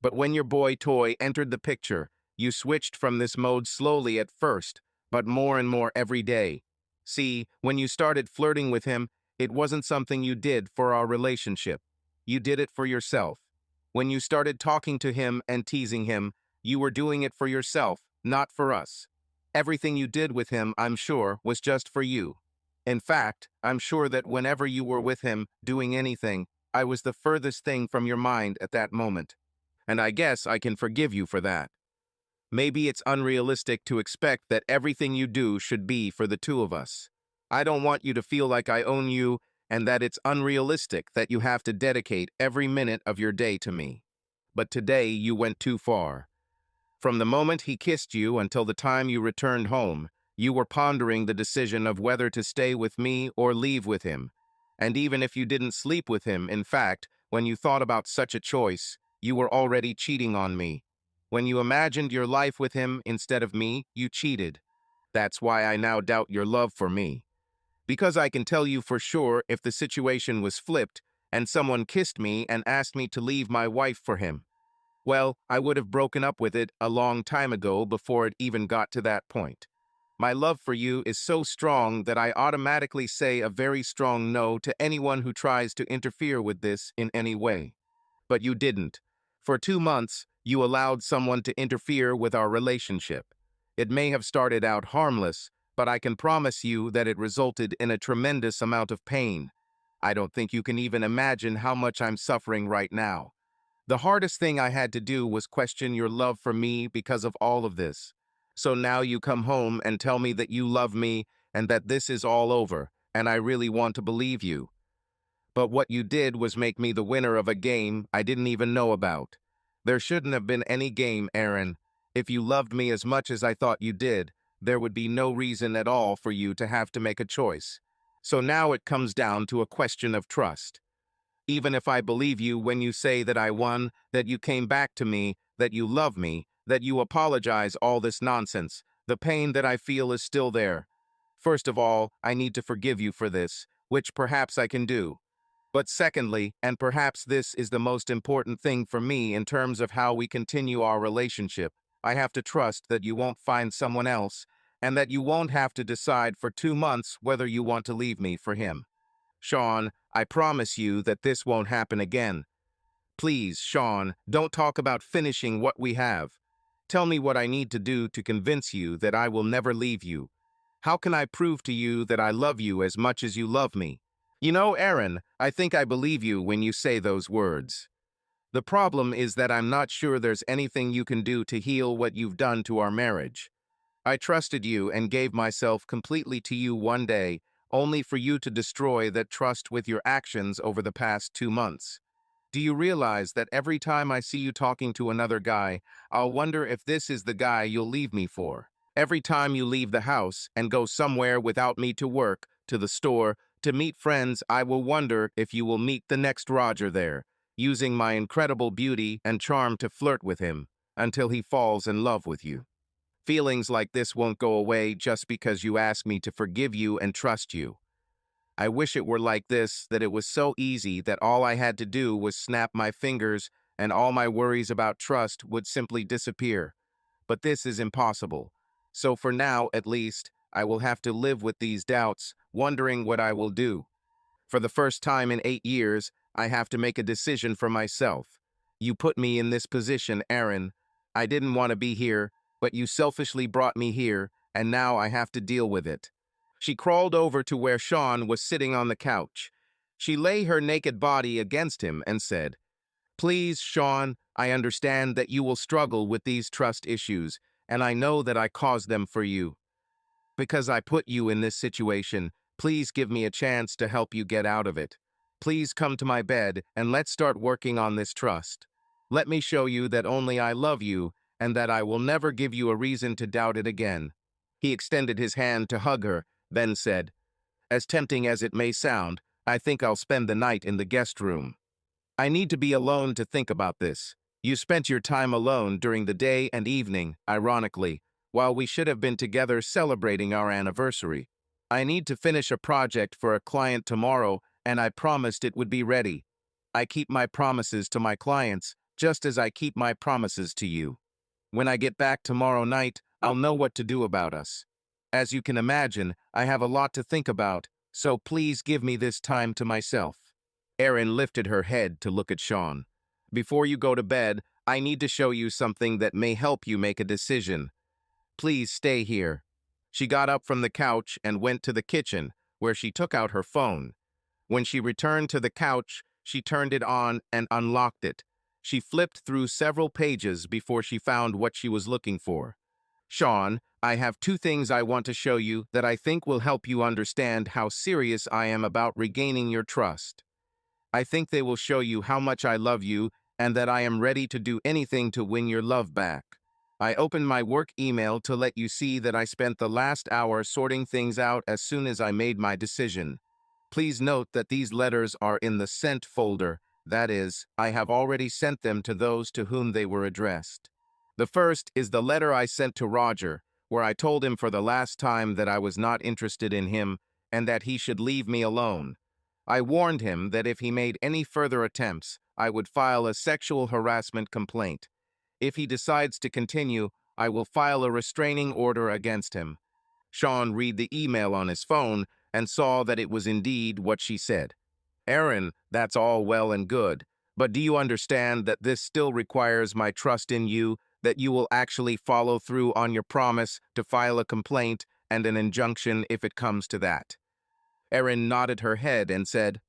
But when your boy toy entered the picture, you switched from this mode slowly at first, but more and more every day. See, when you started flirting with him, it wasn't something you did for our relationship. You did it for yourself. When you started talking to him and teasing him, you were doing it for yourself, not for us. Everything you did with him, I'm sure, was just for you. In fact, I'm sure that whenever you were with him, doing anything, I was the furthest thing from your mind at that moment. And I guess I can forgive you for that. Maybe it's unrealistic to expect that everything you do should be for the two of us. I don't want you to feel like I own you and that it's unrealistic that you have to dedicate every minute of your day to me. But today you went too far. From the moment he kissed you until the time you returned home, you were pondering the decision of whether to stay with me or leave with him. And even if you didn't sleep with him, in fact, when you thought about such a choice, you were already cheating on me. When you imagined your life with him instead of me, you cheated. That's why I now doubt your love for me. Because I can tell you for sure if the situation was flipped and someone kissed me and asked me to leave my wife for him, well, I would have broken up with it a long time ago before it even got to that point. My love for you is so strong that I automatically say a very strong no to anyone who tries to interfere with this in any way. But you didn't. For 2 months, you allowed someone to interfere with our relationship. It may have started out harmless, but I can promise you that it resulted in a tremendous amount of pain. I don't think you can even imagine how much I'm suffering right now. The hardest thing I had to do was question your love for me because of all of this. So now you come home and tell me that you love me and that this is all over, and I really want to believe you. But what you did was make me the winner of a game I didn't even know about. There shouldn't have been any game, Aaron. If you loved me as much as I thought you did, there would be no reason at all for you to have to make a choice. So now it comes down to a question of trust. Even if I believe you when you say that I won, that you came back to me, that you love me, that you apologize, all this nonsense, the pain that I feel is still there. First of all, I need to forgive you for this, which perhaps I can do. But secondly, and perhaps this is the most important thing for me in terms of how we continue our relationship, I have to trust that you won't find someone else, and that you won't have to decide for 2 months whether you want to leave me for him. Sean, I promise you that this won't happen again. Please, Sean, don't talk about finishing what we have. Tell me what I need to do to convince you that I will never leave you. How can I prove to you that I love you as much as you love me? You know, Aaron, I think I believe you when you say those words. The problem is that I'm not sure there's anything you can do to heal what you've done to our marriage. I trusted you and gave myself completely to you one day, only for you to destroy that trust with your actions over the past 2 months. Do you realize that every time I see you talking to another guy, I'll wonder if this is the guy you'll leave me for? Every time you leave the house and go somewhere without me to work, to the store, to meet friends, I will wonder if you will meet the next Roger there, using my incredible beauty and charm to flirt with him, until he falls in love with you. Feelings like this won't go away just because you ask me to forgive you and trust you. I wish it were like this, that it was so easy that all I had to do was snap my fingers and all my worries about trust would simply disappear. But this is impossible. So for now, at least, I will have to live with these doubts, wondering what I will do. For the first time in 8 years, I have to make a decision for myself. You put me in this position, Aaron. I didn't want to be here, but you selfishly brought me here, and now I have to deal with it. She crawled over to where Sean was sitting on the couch. She lay her naked body against him and said, "Please, Sean, I understand that you will struggle with these trust issues, and I know that I caused them for you. Because I put you in this situation, please give me a chance to help you get out of it. Please come to my bed and let's start working on this trust. Let me show you that only I love you and that I will never give you a reason to doubt it again." He extended his hand to hug her, then said, "As tempting as it may sound, I think I'll spend the night in the guest room. I need to be alone to think about this. You spent your time alone during the day and evening, ironically, while we should have been together celebrating our anniversary. I need to finish a project for a client tomorrow, and I promised it would be ready. I keep my promises to my clients, just as I keep my promises to you. When I get back tomorrow night, I'll know what to do about us. As you can imagine, I have a lot to think about, so please give me this time to myself." Erin lifted her head to look at Sean. "Before you go to bed, I need to show you something that may help you make a decision. Please stay here." She got up from the couch and went to the kitchen, where she took out her phone. When she returned to the couch, she turned it on and unlocked it. She flipped through several pages before she found what she was looking for. "Sean, I have 2 things I want to show you that I think will help you understand how serious I am about regaining your trust. I think they will show you how much I love you and that I am ready to do anything to win your love back. I opened my work email to let you see that I spent the last hour sorting things out as soon as I made my decision. Please note that these letters are in the sent folder. That is, I have already sent them to those to whom they were addressed. The first is the letter I sent to Roger, where I told him for the last time that I was not interested in him and that he should leave me alone. I warned him that if he made any further attempts, I would file a sexual harassment complaint. If he decides to continue, I will file a restraining order against him." Sean read the email on his phone and saw that it was indeed what she said. "Aaron, that's all well and good, but do you understand that this still requires my trust in you, that you will actually follow through on your promise to file a complaint and an injunction if it comes to that?" Erin nodded her head and said,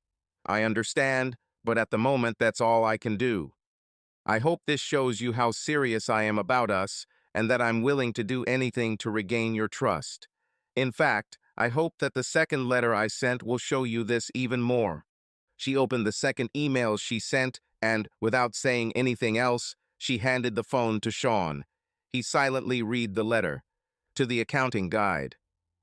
"I understand, but at the moment that's all I can do. I hope this shows you how serious I am about us and that I'm willing to do anything to regain your trust. In fact, I hope that the second letter I sent will show you this even more." She opened the second email she sent and, without saying anything else, she handed the phone to Sean. He silently read the letter. "To the accounting guide.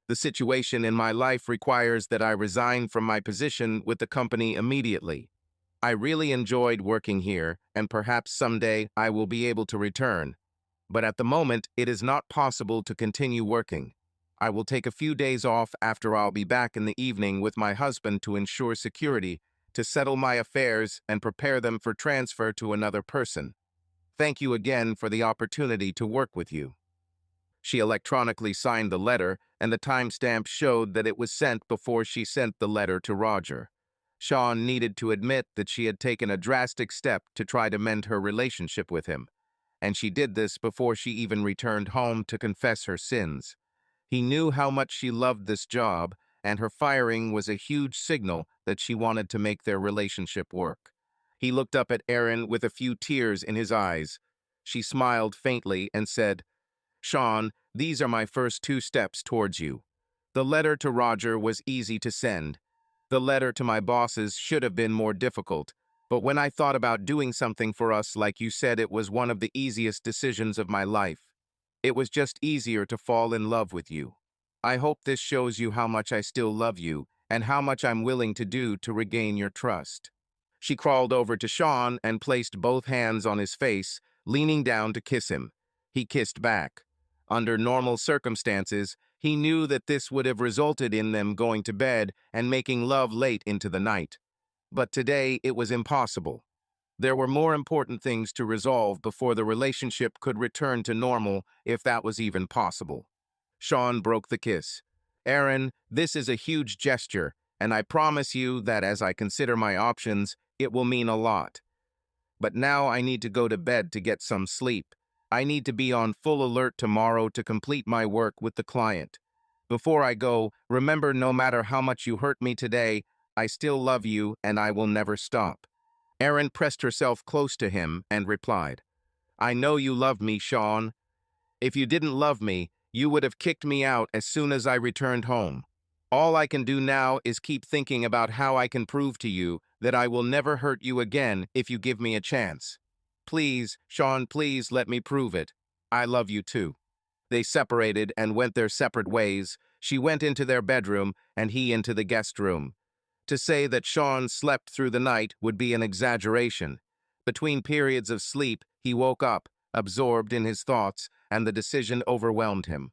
The situation in my life requires that I resign from my position with the company immediately. I really enjoyed working here, and perhaps someday I will be able to return. But at the moment, it is not possible to continue working. I will take a few days off after I'll be back in the evening with my husband to ensure security, to settle my affairs and prepare them for transfer to another person. Thank you again for the opportunity to work with you." She electronically signed the letter, and the timestamp showed that it was sent before she sent the letter to Roger. Sean needed to admit that she had taken a drastic step to try to mend her relationship with him, and she did this before she even returned home to confess her sins. He knew how much she loved this job, and her firing was a huge signal that she wanted to make their relationship work. He looked up at Erin with a few tears in his eyes. She smiled faintly and said, "Sean, these are my first 2 steps towards you. The letter to Roger was easy to send. The letter to my bosses should have been more difficult, but when I thought about doing something for us, like you said, it was one of the easiest decisions of my life. It was just easier to fall in love with you. I hope this shows you how much I still love you and how much I'm willing to do to regain your trust." She crawled over to Sean and placed both hands on his face, leaning down to kiss him. He kissed back. Under normal circumstances, he knew that this would have resulted in them going to bed and making love late into the night. But today, it was impossible. There were more important things to resolve before the relationship could return to normal, if that was even possible. Sean broke the kiss. "Aaron, this is a huge gesture, and I promise you that as I consider my options, it will mean a lot. But now I need to go to bed to get some sleep. I need to be on full alert tomorrow to complete my work with the client. Before I go, remember, no matter how much you hurt me today, I still love you and I will never stop." Erin pressed herself close to him and replied, "I know you love me, Sean. If you didn't love me, you would have kicked me out as soon as I returned home. All I can do now is keep thinking about how I can prove to you that I will never hurt you again if you give me a chance. Please, Sean, please let me prove it. I love you too." They separated and went their separate ways. She went into their bedroom and he into the guest room. To say that Sean slept through the night would be an exaggeration. Between periods of sleep, he woke up, absorbed in his thoughts, and the decision overwhelmed him.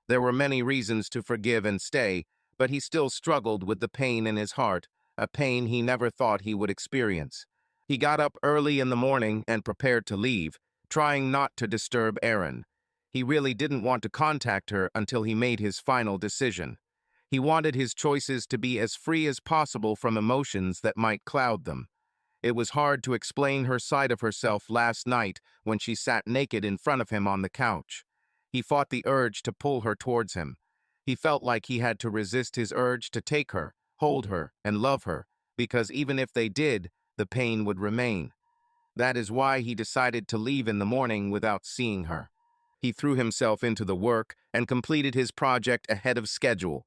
There were many reasons to forgive and stay, but he still struggled with the pain in his heart, a pain he never thought he would experience. He got up early in the morning and prepared to leave, trying not to disturb Erin. He really didn't want to contact her until he made his final decision. He wanted his choices to be as free as possible from emotions that might cloud them. It was hard to explain her side of herself last night when she sat naked in front of him on the couch. He fought the urge to pull her towards him. He felt like he had to resist his urge to take her, hold her, and love her, because even if they did, the pain would remain. That is why he decided to leave in the morning without seeing her. He threw himself into the work and completed his project ahead of schedule.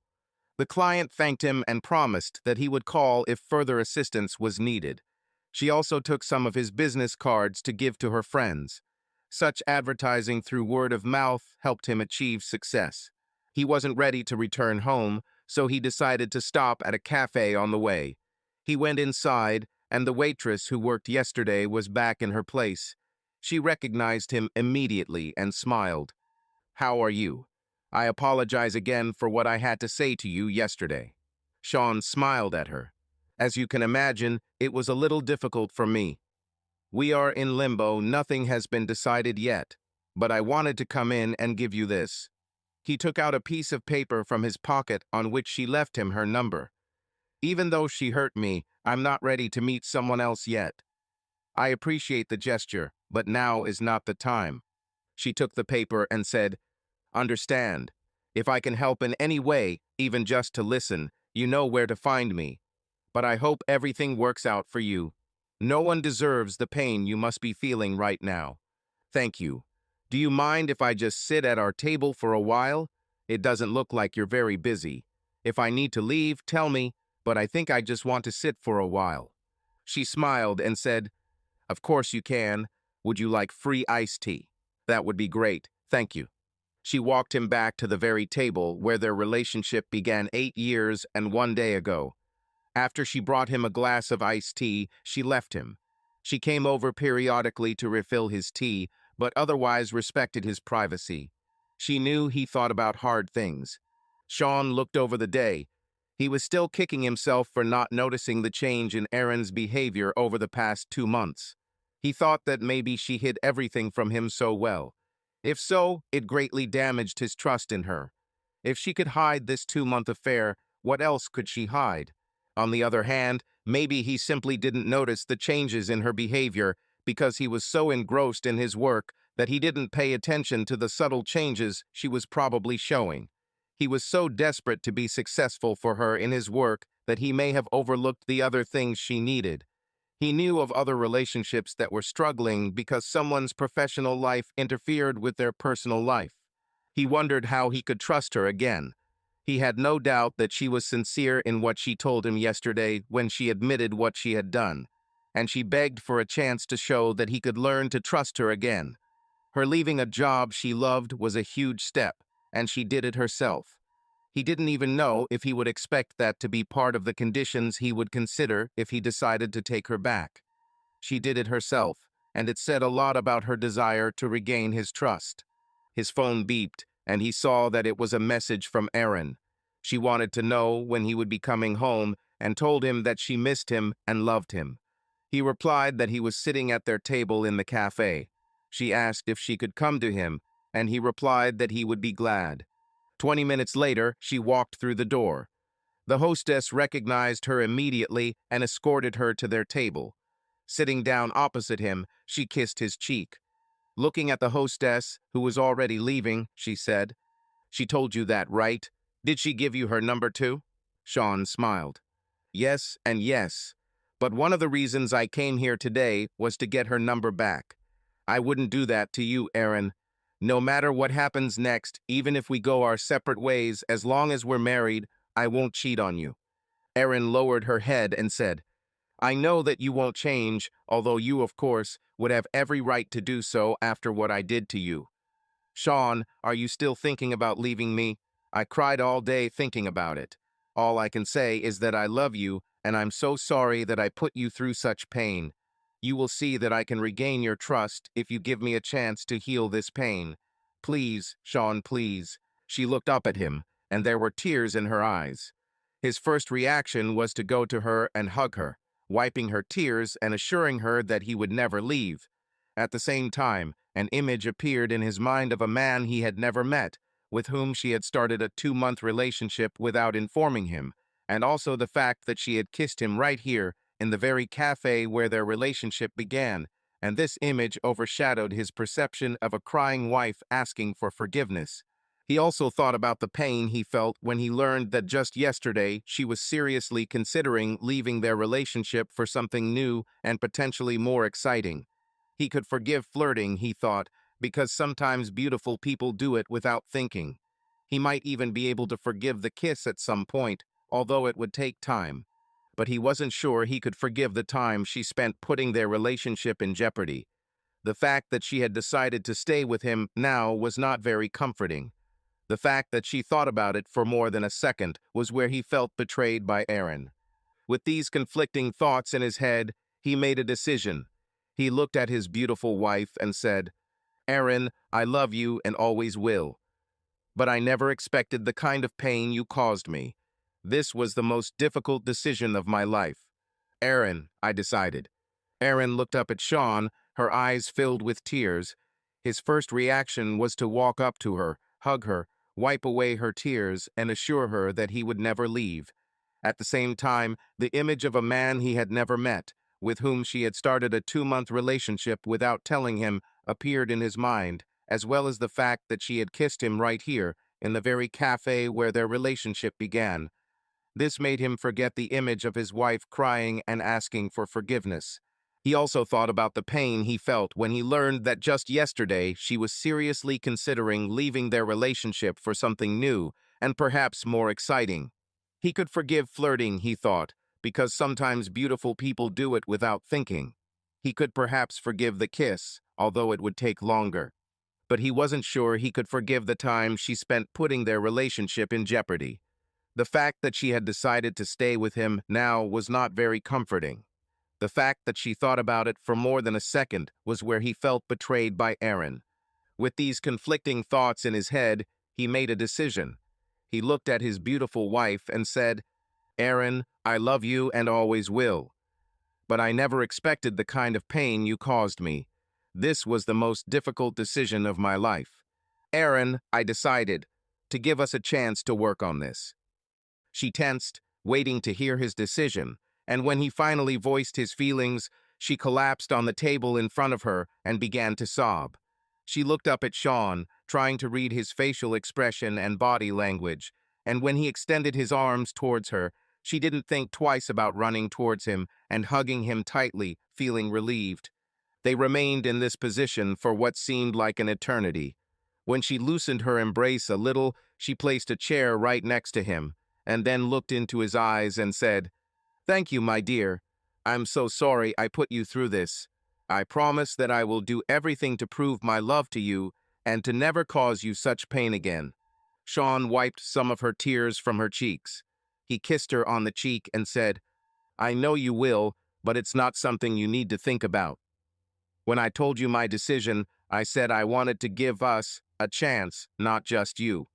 The client thanked him and promised that he would call if further assistance was needed. She also took some of his business cards to give to her friends. Such advertising through word of mouth helped him achieve success. He wasn't ready to return home, so he decided to stop at a cafe on the way. He went inside, and the waitress who worked yesterday was back in her place. She recognized him immediately and smiled. "How are you? I apologize again for what I had to say to you yesterday." Sean smiled at her. "As you can imagine, it was a little difficult for me. We are in limbo, nothing has been decided yet, but I wanted to come in and give you this." He took out a piece of paper from his pocket on which she left him her number. "Even though she hurt me, I'm not ready to meet someone else yet. I appreciate the gesture, but now is not the time." She took the paper and said, "Understand. If I can help in any way, even just to listen, you know where to find me. But I hope everything works out for you. No one deserves the pain you must be feeling right now. Thank you. Do you mind if I just sit at our table for a while? It doesn't look like you're very busy. If I need to leave, tell me, but I think I just want to sit for a while." She smiled and said, "Of course you can. Would you like free iced tea? That would be great. Thank you." She walked him back to the very table where their relationship began 8 years and 1 day ago. After she brought him a glass of iced tea, she left him. She came over periodically to refill his tea, but otherwise respected his privacy. She knew he thought about hard things. Sean looked over the day. He was still kicking himself for not noticing the change in Erin's behavior over the past 2 months. He thought that maybe she hid everything from him so well. If so, it greatly damaged his trust in her. If she could hide this 2-month affair, what else could she hide? On the other hand, maybe he simply didn't notice the changes in her behavior because he was so engrossed in his work that he didn't pay attention to the subtle changes she was probably showing. He was so desperate to be successful for her in his work that he may have overlooked the other things she needed. He knew of other relationships that were struggling because someone's professional life interfered with their personal life. He wondered how he could trust her again. He had no doubt that she was sincere in what she told him yesterday when she admitted what she had done, and she begged for a chance to show that he could learn to trust her again. Her leaving a job she loved was a huge step, and she did it herself. He didn't even know if he would expect that to be part of the conditions he would consider if he decided to take her back. She did it herself, and it said a lot about her desire to regain his trust. His phone beeped, and he saw that it was a message from Erin. She wanted to know when he would be coming home and told him that she missed him and loved him. He replied that he was sitting at their table in the cafe. She asked if she could come to him, and he replied that he would be glad. 20 minutes later, she walked through the door. The hostess recognized her immediately and escorted her to their table. Sitting down opposite him, she kissed his cheek. Looking at the hostess, who was already leaving, she said, "She told you that, right? Did she give you her number too?" Sean smiled. "Yes and yes. But one of the reasons I came here today was to get her number back. I wouldn't do that to you, Erin. No matter what happens next, even if we go our separate ways, as long as we're married, I won't cheat on you." Erin lowered her head and said, "I know that you won't change, although you, of course, would have every right to do so after what I did to you." "Sean, are you still thinking about leaving me? I cried all day thinking about it. All I can say is that I love you, and I'm so sorry that I put you through such pain. You will see that I can regain your trust if you give me a chance to heal this pain. Please, Sean, please." She looked up at him, and there were tears in her eyes. His first reaction was to go to her and hug her, wiping her tears and assuring her that he would never leave. At the same time, an image appeared in his mind of a man he had never met, with whom she had started a 2-month relationship without informing him, and also the fact that she had kissed him right here in the very cafe where their relationship began, and this image overshadowed his perception of a crying wife asking for forgiveness. He also thought about the pain he felt when he learned that just yesterday she was seriously considering leaving their relationship for something new and potentially more exciting. He could forgive flirting, he thought, because sometimes beautiful people do it without thinking. He might even be able to forgive the kiss at some point, although it would take time. But he wasn't sure he could forgive the time she spent putting their relationship in jeopardy. The fact that she had decided to stay with him now was not very comforting. The fact that she thought about it for more than a second was where he felt betrayed by Erin. With these conflicting thoughts in his head, he made a decision. He looked at his beautiful wife and said, "Erin, I love you and always will. But I never expected the kind of pain you caused me. This was the most difficult decision of my life. Erin," I decided. Erin looked up at Sean, her eyes filled with tears. His first reaction was to walk up to her, hug her, wipe away her tears, and assure her that he would never leave. At the same time, the image of a man he had never met, with whom she had started a 2-month relationship without telling him, appeared in his mind, as well as the fact that she had kissed him right here, in the very cafe where their relationship began. This made him forget the image of his wife crying and asking for forgiveness. He also thought about the pain he felt when he learned that just yesterday she was seriously considering leaving their relationship for something new and perhaps more exciting. He could forgive flirting, he thought, because sometimes beautiful people do it without thinking. He could perhaps forgive the kiss, although it would take longer. But he wasn't sure he could forgive the time she spent putting their relationship in jeopardy. The fact that she had decided to stay with him now was not very comforting. The fact that she thought about it for more than a second was where he felt betrayed by Erin. With these conflicting thoughts in his head, he made a decision. He looked at his beautiful wife and said, "Erin, I love you and always will. But I never expected the kind of pain you caused me. This was the most difficult decision of my life. Erin, I decided to give us a chance to work on this." She tensed, waiting to hear his decision, and when he finally voiced his feelings, she collapsed on the table in front of her and began to sob. She looked up at Sean, trying to read his facial expression and body language, and when he extended his arms towards her, she didn't think twice about running towards him and hugging him tightly, feeling relieved. They remained in this position for what seemed like an eternity. When she loosened her embrace a little, she placed a chair right next to him, and then looked into his eyes and said, "Thank you, my dear. I'm so sorry I put you through this. I promise that I will do everything to prove my love to you and to never cause you such pain again." Sean wiped some of her tears from her cheeks. He kissed her on the cheek and said, "I know you will, but it's not something you need to think about. When I told you my decision, I said I wanted to give us a chance, not just you.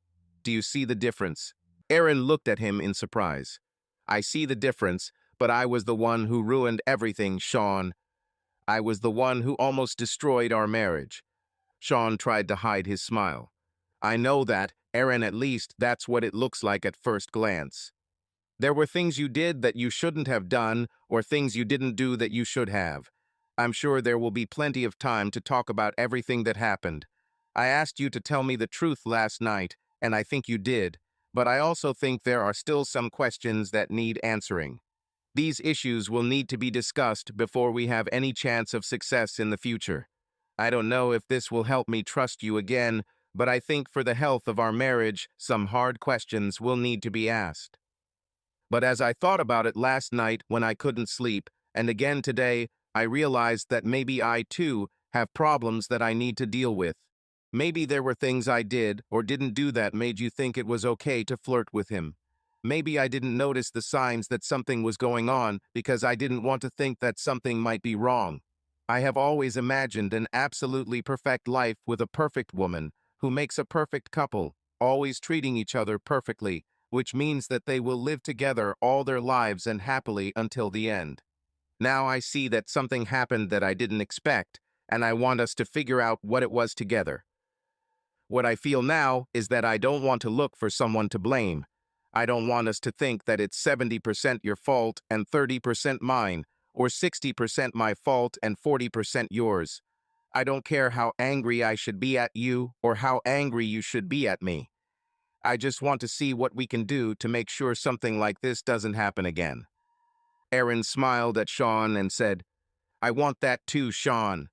Do you see the difference? Aaron looked at him in surprise. I see the difference, but I was the one who ruined everything, Sean. I was the one who almost destroyed our marriage. Sean tried to hide his smile. I know that, Aaron, at least that's what it looks like at first glance. There were things you did that you shouldn't have done, or things you didn't do that you should have. I'm sure there will be plenty of time to talk about everything that happened. I asked you to tell me the truth last night, and I think you did, but I also think there are still some questions that need answering. These issues will need to be discussed before we have any chance of success in the future. I don't know if this will help me trust you again, but I think for the health of our marriage, some hard questions will need to be asked. But as I thought about it last night when I couldn't sleep, and again today, I realized that maybe I, too, have problems that I need to deal with. Maybe there were things I did or didn't do that made you think it was okay to flirt with him. Maybe I didn't notice the signs that something was going on because I didn't want to think that something might be wrong. I have always imagined an absolutely perfect life with a perfect woman who makes a perfect couple, always treating each other perfectly, which means that they will live together all their lives and happily until the end. Now I see that something happened that I didn't expect, and I want us to figure out what it was together. What I feel now is that I don't want to look for someone to blame. I don't want us to think that it's 70% your fault and 30% mine, or 60% my fault and 40% yours. I don't care how angry I should be at you or how angry you should be at me. I just want to see what we can do to make sure something like this doesn't happen again. Aaron smiled at Sean and said, I want that too, Sean.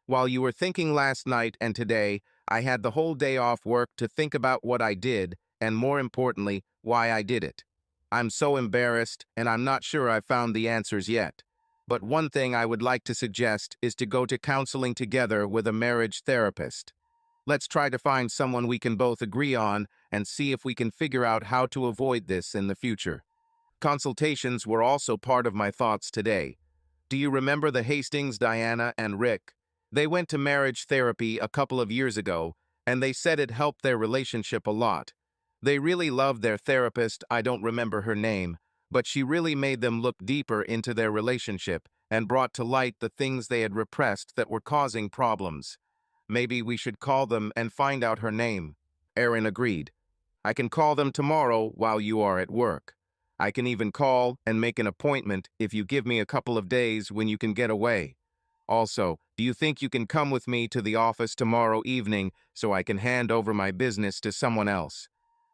While you were thinking last night and today, I had the whole day off work to think about what I did, and more importantly, why I did it. I'm so embarrassed, and I'm not sure I've found the answers yet. But one thing I would like to suggest is to go to counseling together with a marriage therapist. Let's try to find someone we can both agree on and see if we can figure out how to avoid this in the future. Consultations were also part of my thoughts today. Do you remember the Hastings, Diana, and Rick? They went to marriage therapy a couple of years ago, and they said it helped their relationship a lot. They really loved their therapist, I don't remember her name, but she really made them look deeper into their relationship and brought to light the things they had repressed that were causing problems. Maybe we should call them and find out her name. Aaron agreed. I can call them tomorrow while you are at work. I can even call and make an appointment if you give me a couple of days when you can get away. Also, do you think you can come with me to the office tomorrow evening so I can hand over my business to someone else?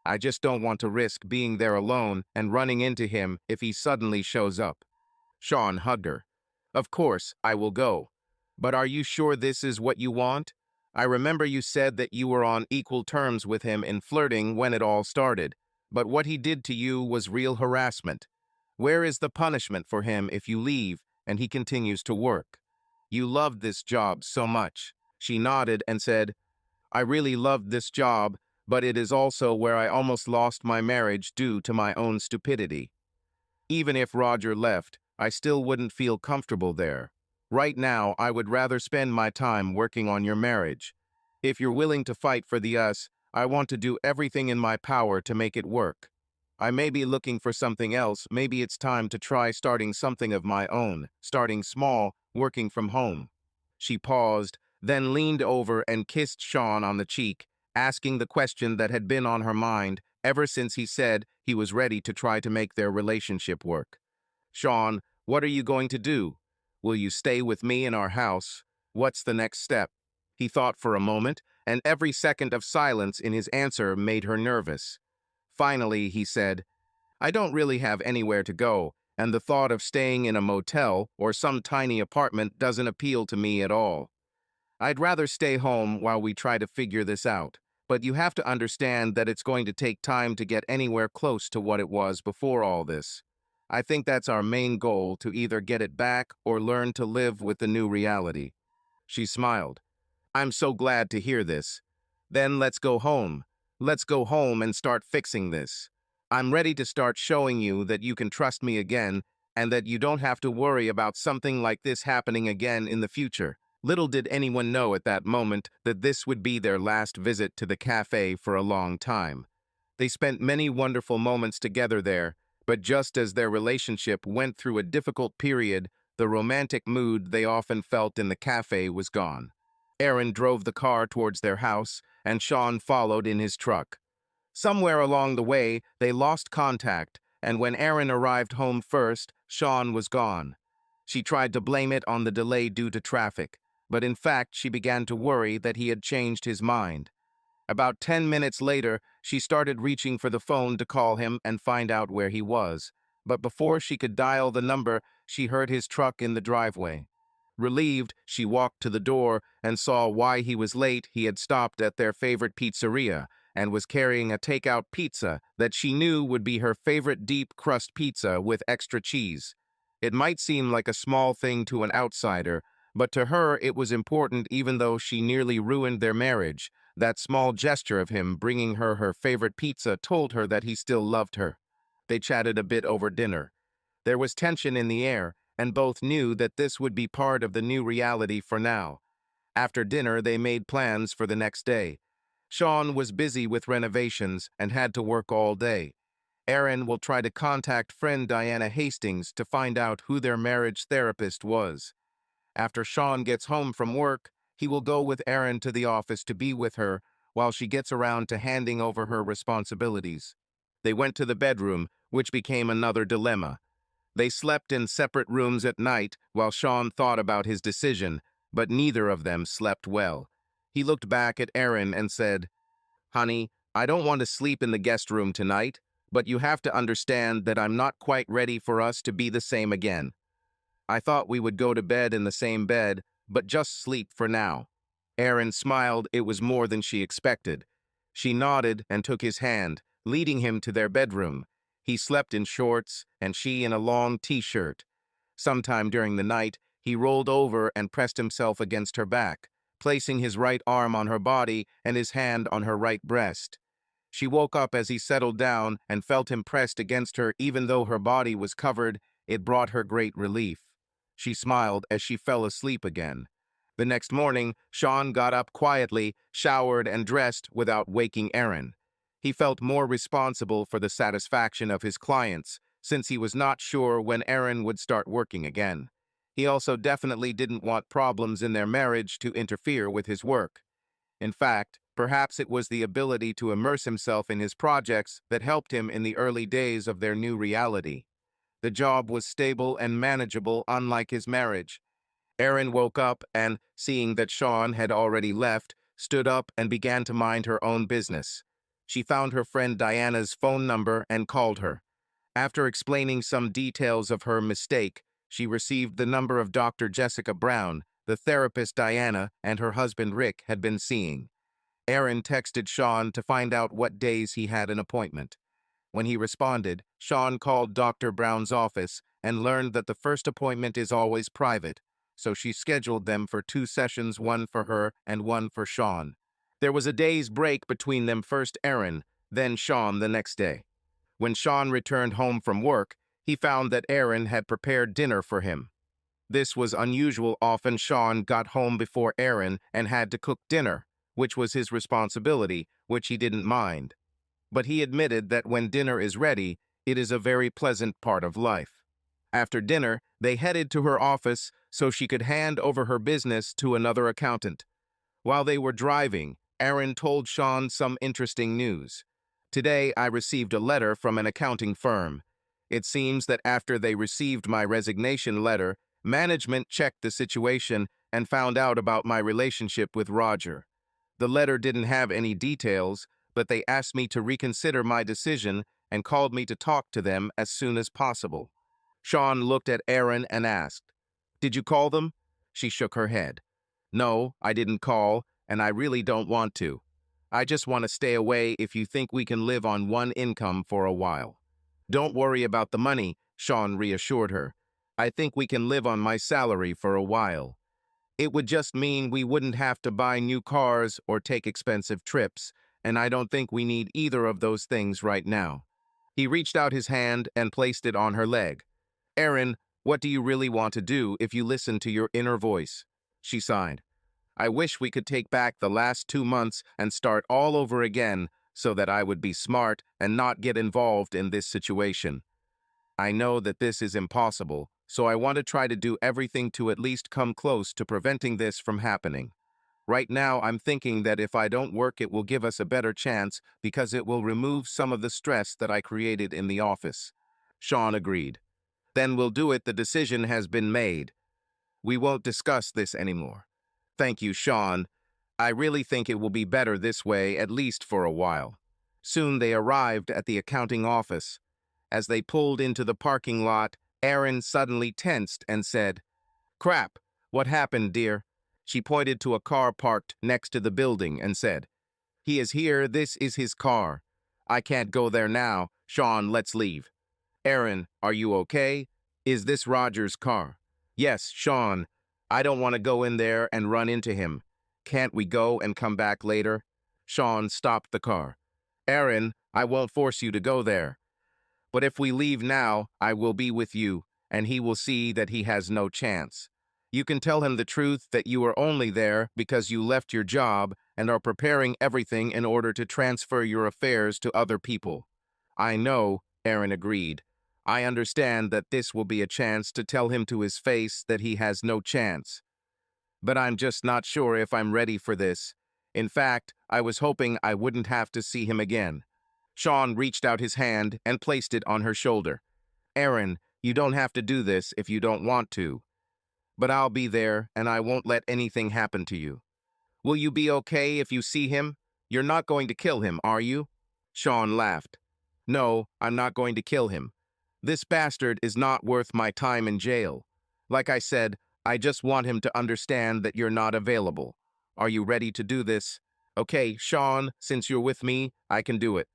I just don't want to risk being there alone and running into him if he suddenly shows up. Sean hugged her. Of course, I will go. But are you sure this is what you want? I remember you said that you were on equal terms with him in flirting when it all started, but what he did to you was real harassment. Where is the punishment for him if you leave and he continues to work? You loved this job so much. She nodded and said, I really loved this job, but it is also where I almost lost my marriage due to my own stupidity. Even if Roger left, I still wouldn't feel comfortable there. Right now, I would rather spend my time working on your marriage. If you're willing to fight for the us, I want to do everything in my power to make it work. I may be looking for something else. Maybe it's time to try starting something of my own, starting small, working from home. She paused, then leaned over and kissed Sean on the cheek, asking the question that had been on her mind ever since he said he was ready to try to make their relationship work. Sean, what are you going to do? Will you stay with me in our house? What's the next step? He thought for a moment, and every second of silence in his answer made her nervous. Finally, he said, I don't really have anywhere to go, and the thought of staying in a motel or some tiny apartment doesn't appeal to me at all. I'd rather stay home while we try to figure this out, but you have to understand that it's going to take time to get anywhere close to what it was before all this. I think that's our main goal, to either get it back or learn to live with the new reality. She smiled. I'm so glad to hear this. Then let's go home. Let's go home and start fixing this. I'm ready to start showing you that you can trust me again and that you don't have to worry about something like this happening again in the future. Little did anyone know at that moment that this would be their last visit to the cafe for a long time. They spent many wonderful moments together there, but just as their relationship went through a difficult period, the romantic mood they often felt in the cafe was gone. Aaron drove the car towards their house, and Sean followed in his truck. Somewhere along the way, they lost contact, and when Aaron arrived home first, Sean was gone. She tried to blame it on the delay due to traffic, but in fact, she began to worry that he had changed his mind. About 10 minutes later, she started reaching for the phone to call him and find out where he was. But before she could dial the number, she heard his truck in the driveway. Relieved, she walked to the door and saw why he was late. He had stopped at their favorite pizzeria and was carrying a takeout pizza that she knew would be her favorite deep crust pizza with extra cheese. It might seem like a small thing to an outsider, but to her it was important even though she nearly ruined their marriage. That small gesture of him bringing her favorite pizza told her that he still loved her. They chatted a bit over dinner. There was tension in the air, and both knew that this would be part of the new reality for now. After dinner, they made plans for the next day. Sean was busy with renovations and had to work all day. Aaron will try to contact friend Diana Hastings to find out who their marriage therapist was. After Sean gets home from work, he will go with Aaron to the office to be with her while she gets around to handing over her responsibilities. They went to the bedroom, which became another dilemma. They slept in separate rooms at night while Sean thought about his decision, but neither of them slept well. He looked back at Aaron and said, "Honey, I don't want to sleep in the guest room tonight, but you have to understand that I'm not quite ready for us to be the same again. I thought we would go to bed in the same bed, but just sleep for now." Aaron smiled. It was more than she expected. She nodded and took his hand, leading him to their bedroom. He slept in shorts, and she in a long t-shirt. Sometime during the night, he rolled over and pressed himself against her back, placing his right arm on her body and his hand on her right breast. She woke up as he settled down and felt him pressed against her even though her body was covered. It brought her great relief. She smiled as she fell asleep again. The next morning, Sean got up quietly, showered and dressed without waking Aaron. He felt more responsible for the satisfaction of his clients, since he was not sure when Aaron would start working again. He also definitely didn't want problems in their marriage to interfere with his work. In fact, perhaps it was the ability to immerse himself in his projects that helped him in the early days of their new reality. The job was stable and manageable, unlike his marriage. Aaron woke up and, seeing that Sean had already left, stood up and began to mind her own business. She found her friend Diana's phone number and called her. After explaining some details of her mistake, she received the number of Dr. Jessica Brown, the therapist Diana and her husband Rick had been seeing. Aaron texted Sean to find out what days he had an appointment. When he responded, Sean called Dr. Brown's office and learned that the first appointment is always private, so she scheduled them for 2 sessions, one for her and one for Sean. There was a day's break between them, first Aaron, then Sean the next day. When Sean returned home from work, he found that Aaron had prepared dinner for him. This was unusual. Often Sean got home before Aaron and had to cook dinner, which was his responsibility, which he didn't mind. But he admitted that when dinner is ready, it is a very pleasant part of life. After dinner, they headed to her office so she could hand over her business to another accountant. While they were driving, Aaron told Sean some interesting news. "Today, I received a letter from an accounting firm. It seems that after they received my resignation letter, management checked the situation and found out about my relationship with Roger. The letter didn't have any details, but they asked me to reconsider my decision and called me to talk to them as soon as possible." Sean looked at Aaron and asked, "Did you call them?" She shook her head. "No, I didn't call, and I really don't want to. I just want to stay away if you think we can live on one income for a while." "Don't worry about the money," Sean reassured her. "I think we can live on my salary for a while. It would just mean we wouldn't have to buy new cars or take expensive trips, and I don't think we need either of those things right now." He reached out his hand and placed it on her leg. "Aaron, what do you really want to do if you listen to your inner voice?" She sighed. I wish we could take back the last 2 months and start all over again so that I would be smart and not get involved in this situation. I know that this is impossible, so I want to try to do everything to at least come close to preventing this from happening. Right now, I'm thinking that if I don't work, it will give us a better chance because it will remove some of the stress that I created in the office. Sean agreed. Then we'll do it. The decision has been made. We won't discuss this anymore. Thank you, Sean. I really think it will be better this way, at least for a while. Soon they arrived at the accounting office. As they pulled into the parking lot, Erin suddenly tensed and said, "Crap, what happened, dear?" She pointed to a car parked next to the building and said, "He is here, this is his car." "I can't go there now. Sean, let's leave." "Erin, are you okay? Is this Roger's car?" "Yes, Sean. I don't want to go in there and run into him. Can't we go and come back later?" Sean stopped the car. "Erin, I won't force you to go there. But if we leave now, I will be with you, and he will see that he has no chance. You can tell him the truth that you are only there because you left your job and are preparing everything in order to transfer your affairs to other people." "I know," Erin agreed. "I understand that this will be a chance to tell him to his face that he has no chance. But I'm just not sure if I'm ready for this. In fact, I was hoping I wouldn't have to see him again." Sean reached out his hand and placed it on her shoulder. "Erin, you don't have to do this if you don't want to. But I'll be there, and I won't let anything happen to you. Will you be okay if you see him? You're not going to kill him, are you?" Sean laughed. "No, I'm not going to kill him. This bastard is not worth my time in jail. Like I said, I just want him to understand that you're not available. Are you ready to do this?" "Okay, Sean, since you're with me, I can do it.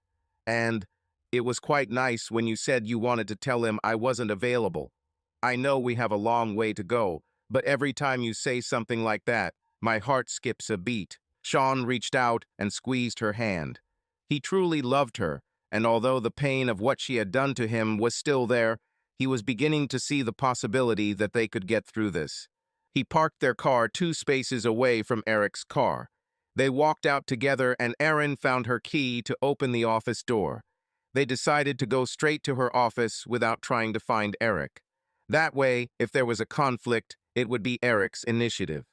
And it was quite nice when you said you wanted to tell him I wasn't available. I know we have a long way to go, but every time you say something like that, my heart skips a beat." Sean reached out and squeezed her hand. He truly loved her, and although the pain of what she had done to him was still there, he was beginning to see the possibility that they could get through this. He parked their car 2 spaces away from Eric's car. They walked out together and Erin found her key to open the office door. They decided to go straight to her office without trying to find Eric. That way, if there was a conflict, it would be Eric's initiative.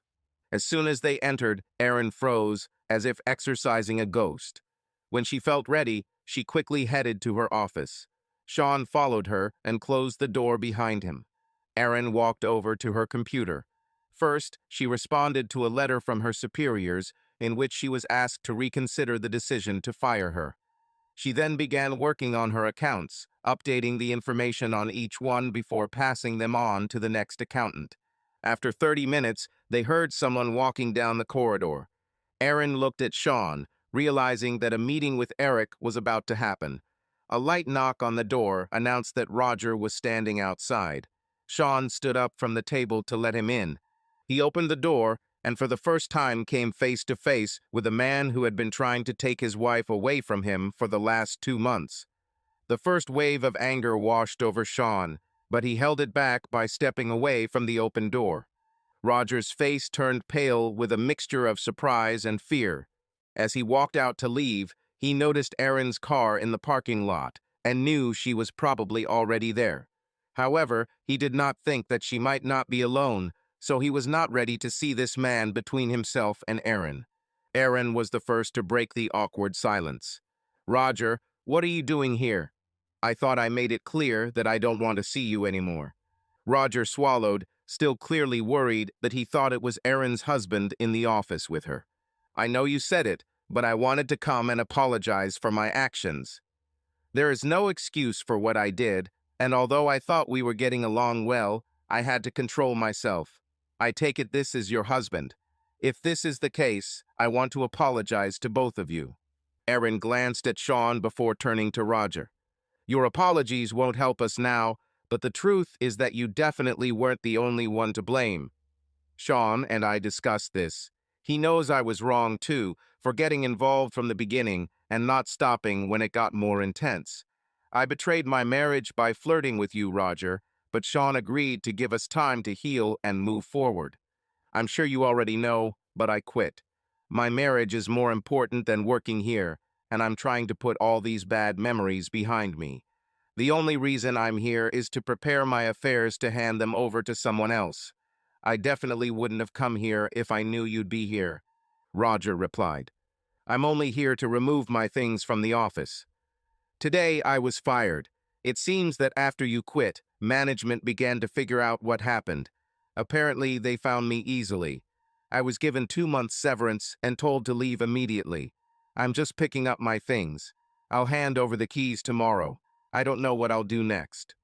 As soon as they entered, Erin froze, as if exorcising a ghost. When she felt ready, she quickly headed to her office. Sean followed her and closed the door behind him. Erin walked over to her computer. First, she responded to a letter from her superiors in which she was asked to reconsider the decision to fire her. She then began working on her accounts, updating the information on each one before passing them on to the next accountant. After 30 minutes, they heard someone walking down the corridor. Erin looked at Sean, realizing that a meeting with Eric was about to happen. A light knock on the door announced that Roger was standing outside. Sean stood up from the table to let him in. He opened the door and for the first time came face to face with a man who had been trying to take his wife away from him for the last 2 months. The first wave of anger washed over Sean, but he held it back by stepping away from the open door. Roger's face turned pale with a mixture of surprise and fear. As he walked out to leave, he noticed Erin's car in the parking lot and knew she was probably already there. However, he did not think that she might not be alone, so he was not ready to see this man between himself and Erin. Erin was the first to break the awkward silence. "Roger, what are you doing here? I thought I made it clear that I don't want to see you anymore." Roger swallowed, still clearly worried that he thought it was Erin's husband in the office with her. "I know you said it, but I wanted to come and apologize for my actions. There is no excuse for what I did, and although I thought we were getting along well, I had to control myself. I take it this is your husband. If this is the case, I want to apologize to both of you." Erin glanced at Sean before turning to Roger. "Your apologies won't help us now, but the truth is that you definitely weren't the only one to blame. Sean and I discussed this. He knows I was wrong too, for getting involved from the beginning and not stopping when it got more intense. I betrayed my marriage by flirting with you, Roger, but Sean agreed to give us time to heal and move forward. I'm sure you already know, but I quit. My marriage is more important than working here, and I'm trying to put all these bad memories behind me. The only reason I'm here is to prepare my affairs to hand them over to someone else. I definitely wouldn't have come here if I knew you'd be here. Roger replied. I'm only here to remove my things from the office. Today I was fired. It seems that after you quit, management began to figure out what happened. Apparently, they found me easily. I was given 2 months severance and told to leave immediately. I'm just picking up my things. I'll hand over the keys tomorrow. I don't know what I'll do next.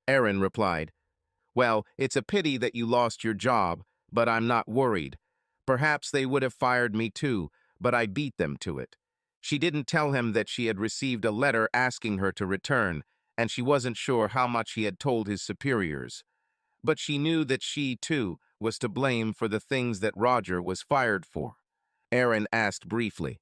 Erin replied, well, it's a pity that you lost your job, but I'm not worried. Perhaps they would have fired me too, but I beat them to it. She didn't tell him that she had received a letter asking her to return, and she wasn't sure how much he had told his superiors. But she knew that she, too, was to blame for the things that Roger was fired for. Erin asked briefly,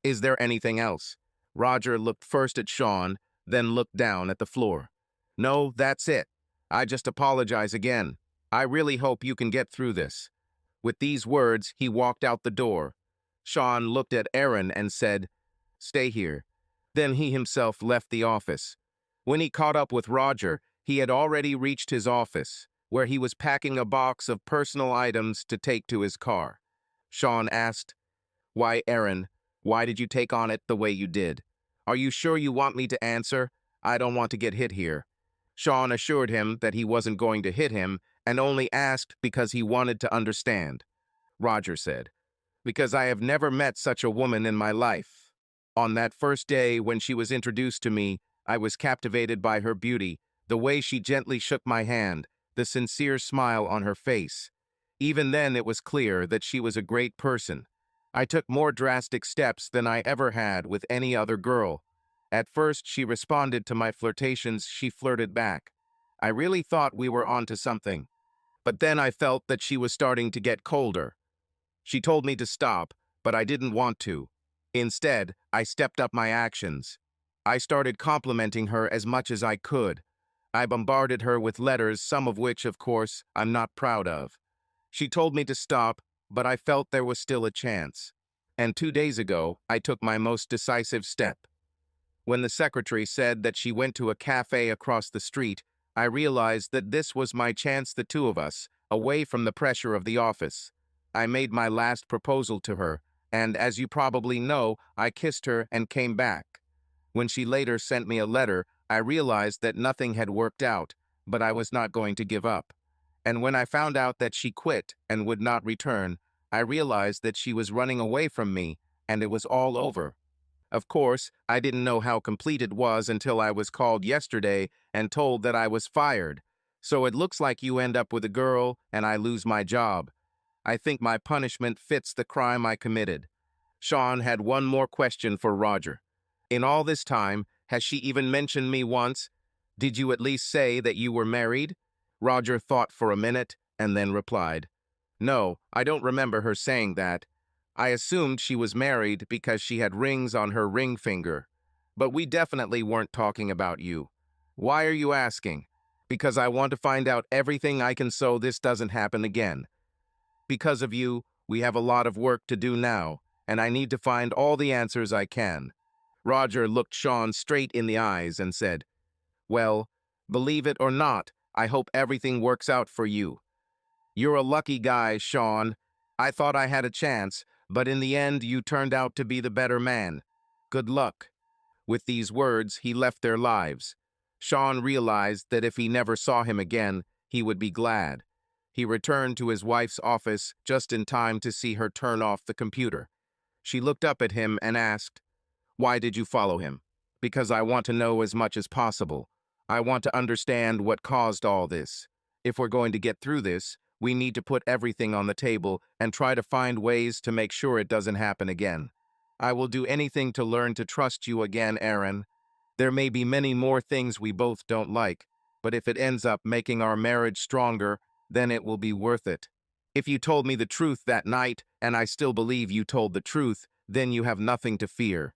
is there anything else? Roger looked first at Sean, then looked down at the floor. No, that's it. I just apologize again. I really hope you can get through this. With these words, he walked out the door. Sean looked at Erin and said, stay here. Then he himself left the office. When he caught up with Roger, he had already reached his office, where he was packing a box of personal items to take to his car. Sean asked, why, Erin, why did you take on it the way you did? Are you sure you want me to answer? I don't want to get hit here. Sean assured him that he wasn't going to hit him and only asked because he wanted to understand. Roger said, because I have never met such a woman in my life. On that first day when she was introduced to me, I was captivated by her beauty, the way she gently shook my hand, the sincere smile on her face. Even then it was clear that she was a great person. I took more drastic steps than I ever had with any other girl. At first, she responded to my flirtations, she flirted back. I really thought we were onto something. But then I felt that she was starting to get colder. She told me to stop, but I didn't want to. Instead, I stepped up my actions. I started complimenting her as much as I could. I bombarded her with letters, some of which, of course, I'm not proud of. She told me to stop, but I felt there was still a chance. And 2 days ago, I took my most decisive step. When the secretary said that she went to a cafe across the street, I realized that this was my chance, the two of us, away from the pressure of the office. I made my last proposal to her, and as you probably know, I kissed her and came back. When she later sent me a letter, I realized that nothing had worked out, but I was not going to give up. And when I found out that she quit and would not return, I realized that she was running away from me, and it was all over. Of course, I didn't know how complete it was until I was called yesterday and told that I was fired. So it looks like you end up with a girl and I lose my job. I think my punishment fits the crime I committed. Sean had one more question for Roger. In all this time, has she even mentioned me once? Did you at least say that you were married? Roger thought for a minute and then replied, no, I don't remember her saying that. I assumed she was married because she had rings on her ring finger. But we definitely weren't talking about you. Why are you asking? Because I want to find out everything I can so this doesn't happen again. Because of you, we have a lot of work to do now, and I need to find all the answers I can. Roger looked Sean straight in the eyes and said, well, believe it or not, I hope everything works out for you. You're a lucky guy, Sean. I thought I had a chance, but in the end you turned out to be the better man. Good luck. With these words, he left their lives. Sean realized that if he never saw him again, he would be glad. He returned to his wife's office just in time to see her turn off the computer. She looked up at him and asked, why did you follow him? Because I want to know as much as possible. I want to understand what caused all this. If we're going to get through this, we need to put everything on the table and try to find ways to make sure it doesn't happen again. I will do anything to learn to trust you again, Erin. There may be many more things we both don't like, but if it ends up making our marriage stronger, then it will be worth it. If you told me the truth that night, and I still believe you told the truth, then you have nothing to fear.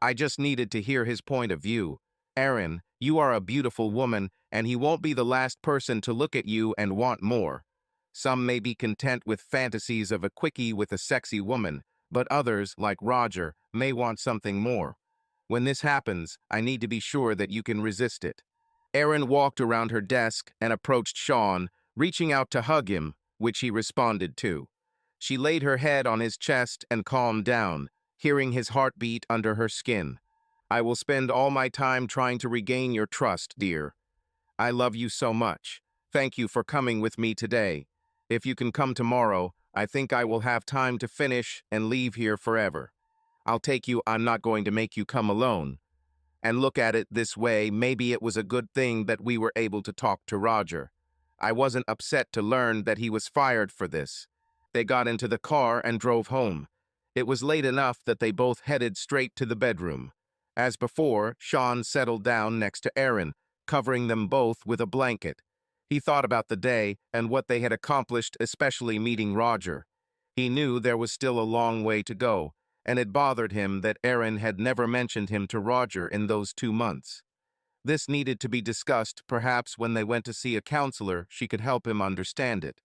I just needed to hear his point of view. Erin, you are a beautiful woman, and he won't be the last person to look at you and want more. Some may be content with fantasies of a quickie with a sexy woman, but others, like Roger, may want something more. When this happens, I need to be sure that you can resist it. Erin walked around her desk and approached Sean, reaching out to hug him, which he responded to. She laid her head on his chest and calmed down, hearing his heartbeat under her skin. I will spend all my time trying to regain your trust, dear. I love you so much. Thank you for coming with me today. If you can come tomorrow, I think I will have time to finish and leave here forever. I'll take you, I'm not going to make you come alone. And look at it this way, maybe it was a good thing that we were able to talk to Roger. I wasn't upset to learn that he was fired for this. They got into the car and drove home. It was late enough that they both headed straight to the bedroom. As before, Sean settled down next to Erin, covering them both with a blanket. He thought about the day and what they had accomplished, especially meeting Roger. He knew there was still a long way to go, and it bothered him that Erin had never mentioned him to Roger in those 2 months. This needed to be discussed, perhaps when they went to see a counselor, she could help him understand it.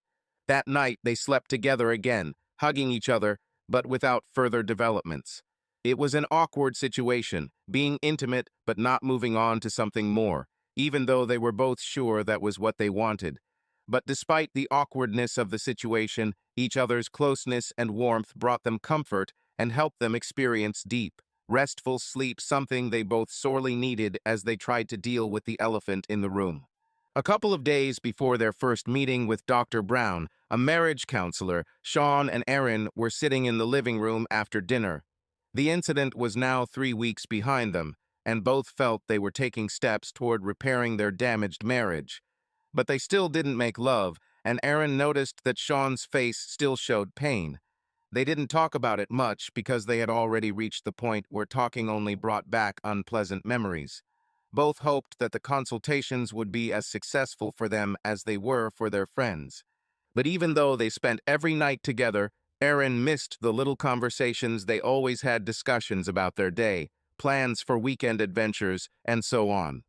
That night, they slept together again, hugging each other, but without further developments. It was an awkward situation, being intimate but not moving on to something more, even though they were both sure that was what they wanted. But despite the awkwardness of the situation, each other's closeness and warmth brought them comfort and helped them experience deep, restful sleep, something they both sorely needed as they tried to deal with the elephant in the room. A couple of days before their first meeting with Dr. Brown, a marriage counselor, Sean and Erin were sitting in the living room after dinner. The incident was now 3 weeks behind them, and both felt they were taking steps toward repairing their damaged marriage. But they still didn't make love, and Erin noticed that Sean's face still showed pain. They didn't talk about it much because they had already reached the point where talking only brought back unpleasant memories. Both hoped that the consultations would be as successful for them as they were for their friends. But even though they spent every night together, Erin missed the little conversations they always had, discussions about their day, plans for weekend adventures, and so on.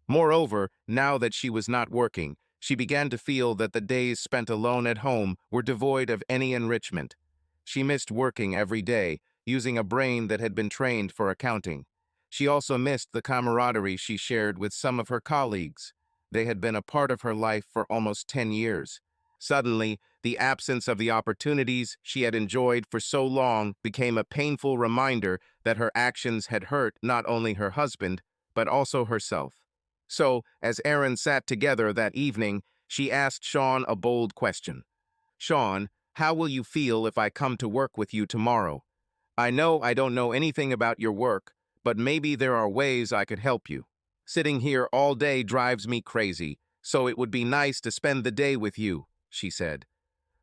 Moreover, now that she was not working, she began to feel that the days spent alone at home were devoid of any enrichment. She missed working every day, using a brain that had been trained for accounting. She also missed the camaraderie she shared with some of her colleagues. They had been a part of her life for almost 10 years. Suddenly, the absence of the opportunities she had enjoyed for so long became a painful reminder that her actions had hurt not only her husband, but also herself. So, as Erin sat together that evening, she asked Sean a bold question. "Sean, how will you feel if I come to work with you tomorrow? I know I don't know anything about your work, but maybe there are ways I could help you. Sitting here all day drives me crazy, so it would be nice to spend the day with you," she said.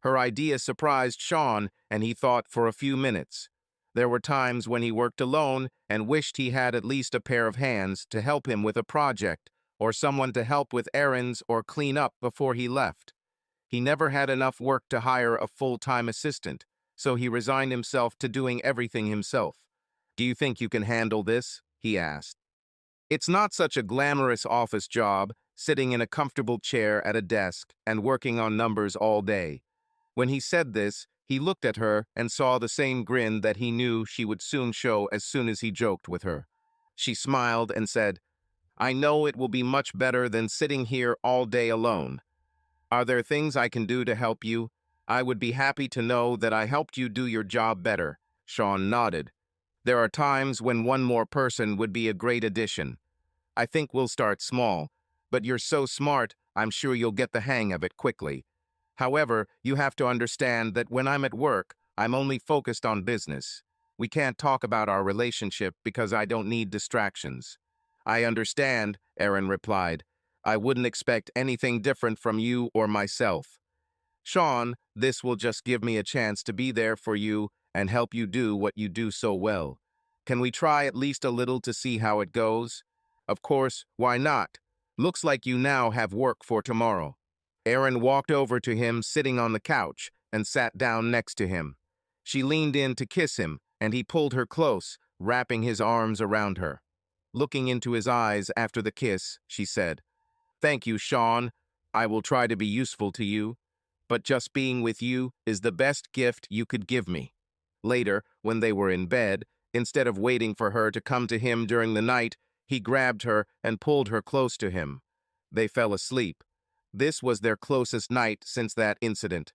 Her idea surprised Sean, and he thought for a few minutes. There were times when he worked alone and wished he had at least a pair of hands to help him with a project, or someone to help with errands or clean up before he left. He never had enough work to hire a full-time assistant, so he resigned himself to doing everything himself. "Do you think you can handle this?" he asked. It's not such a glamorous office job, sitting in a comfortable chair at a desk and working on numbers all day. When he said this, he looked at her and saw the same grin that he knew she would soon show as soon as he joked with her. She smiled and said, "I know it will be much better than sitting here all day alone. Are there things I can do to help you? I would be happy to know that I helped you do your job better." Sean nodded. "There are times when one more person would be a great addition. I think we'll start small, but you're so smart, I'm sure you'll get the hang of it quickly. However, you have to understand that when I'm at work, I'm only focused on business. We can't talk about our relationship because I don't need distractions." "I understand," Erin replied. "I wouldn't expect anything different from you or myself. Sean, this will just give me a chance to be there for you and help you do what you do so well. Can we try at least a little to see how it goes?" "Of course, why not? Looks like you now have work for tomorrow." Erin walked over to him sitting on the couch and sat down next to him. She leaned in to kiss him, and he pulled her close, wrapping his arms around her. Looking into his eyes after the kiss, she said, "Thank you, Sean. I will try to be useful to you." but just being with you is the best gift you could give me." Later, when they were in bed, instead of waiting for her to come to him during the night, he grabbed her and pulled her close to him. They fell asleep. This was their closest night since that incident.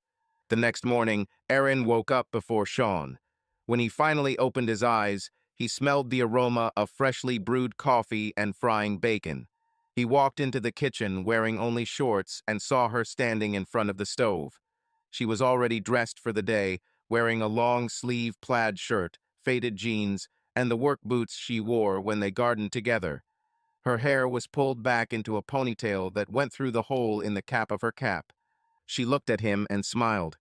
The next morning, Aaron woke up before Sean. When he finally opened his eyes, he smelled the aroma of freshly brewed coffee and frying bacon. He walked into the kitchen wearing only shorts and saw her standing in front of the stove. She was already dressed for the day, wearing a long-sleeve plaid shirt, faded jeans, and the work boots she wore when they gardened together. Her hair was pulled back into a ponytail that went through the hole in the cap of her cap. She looked at him and smiled.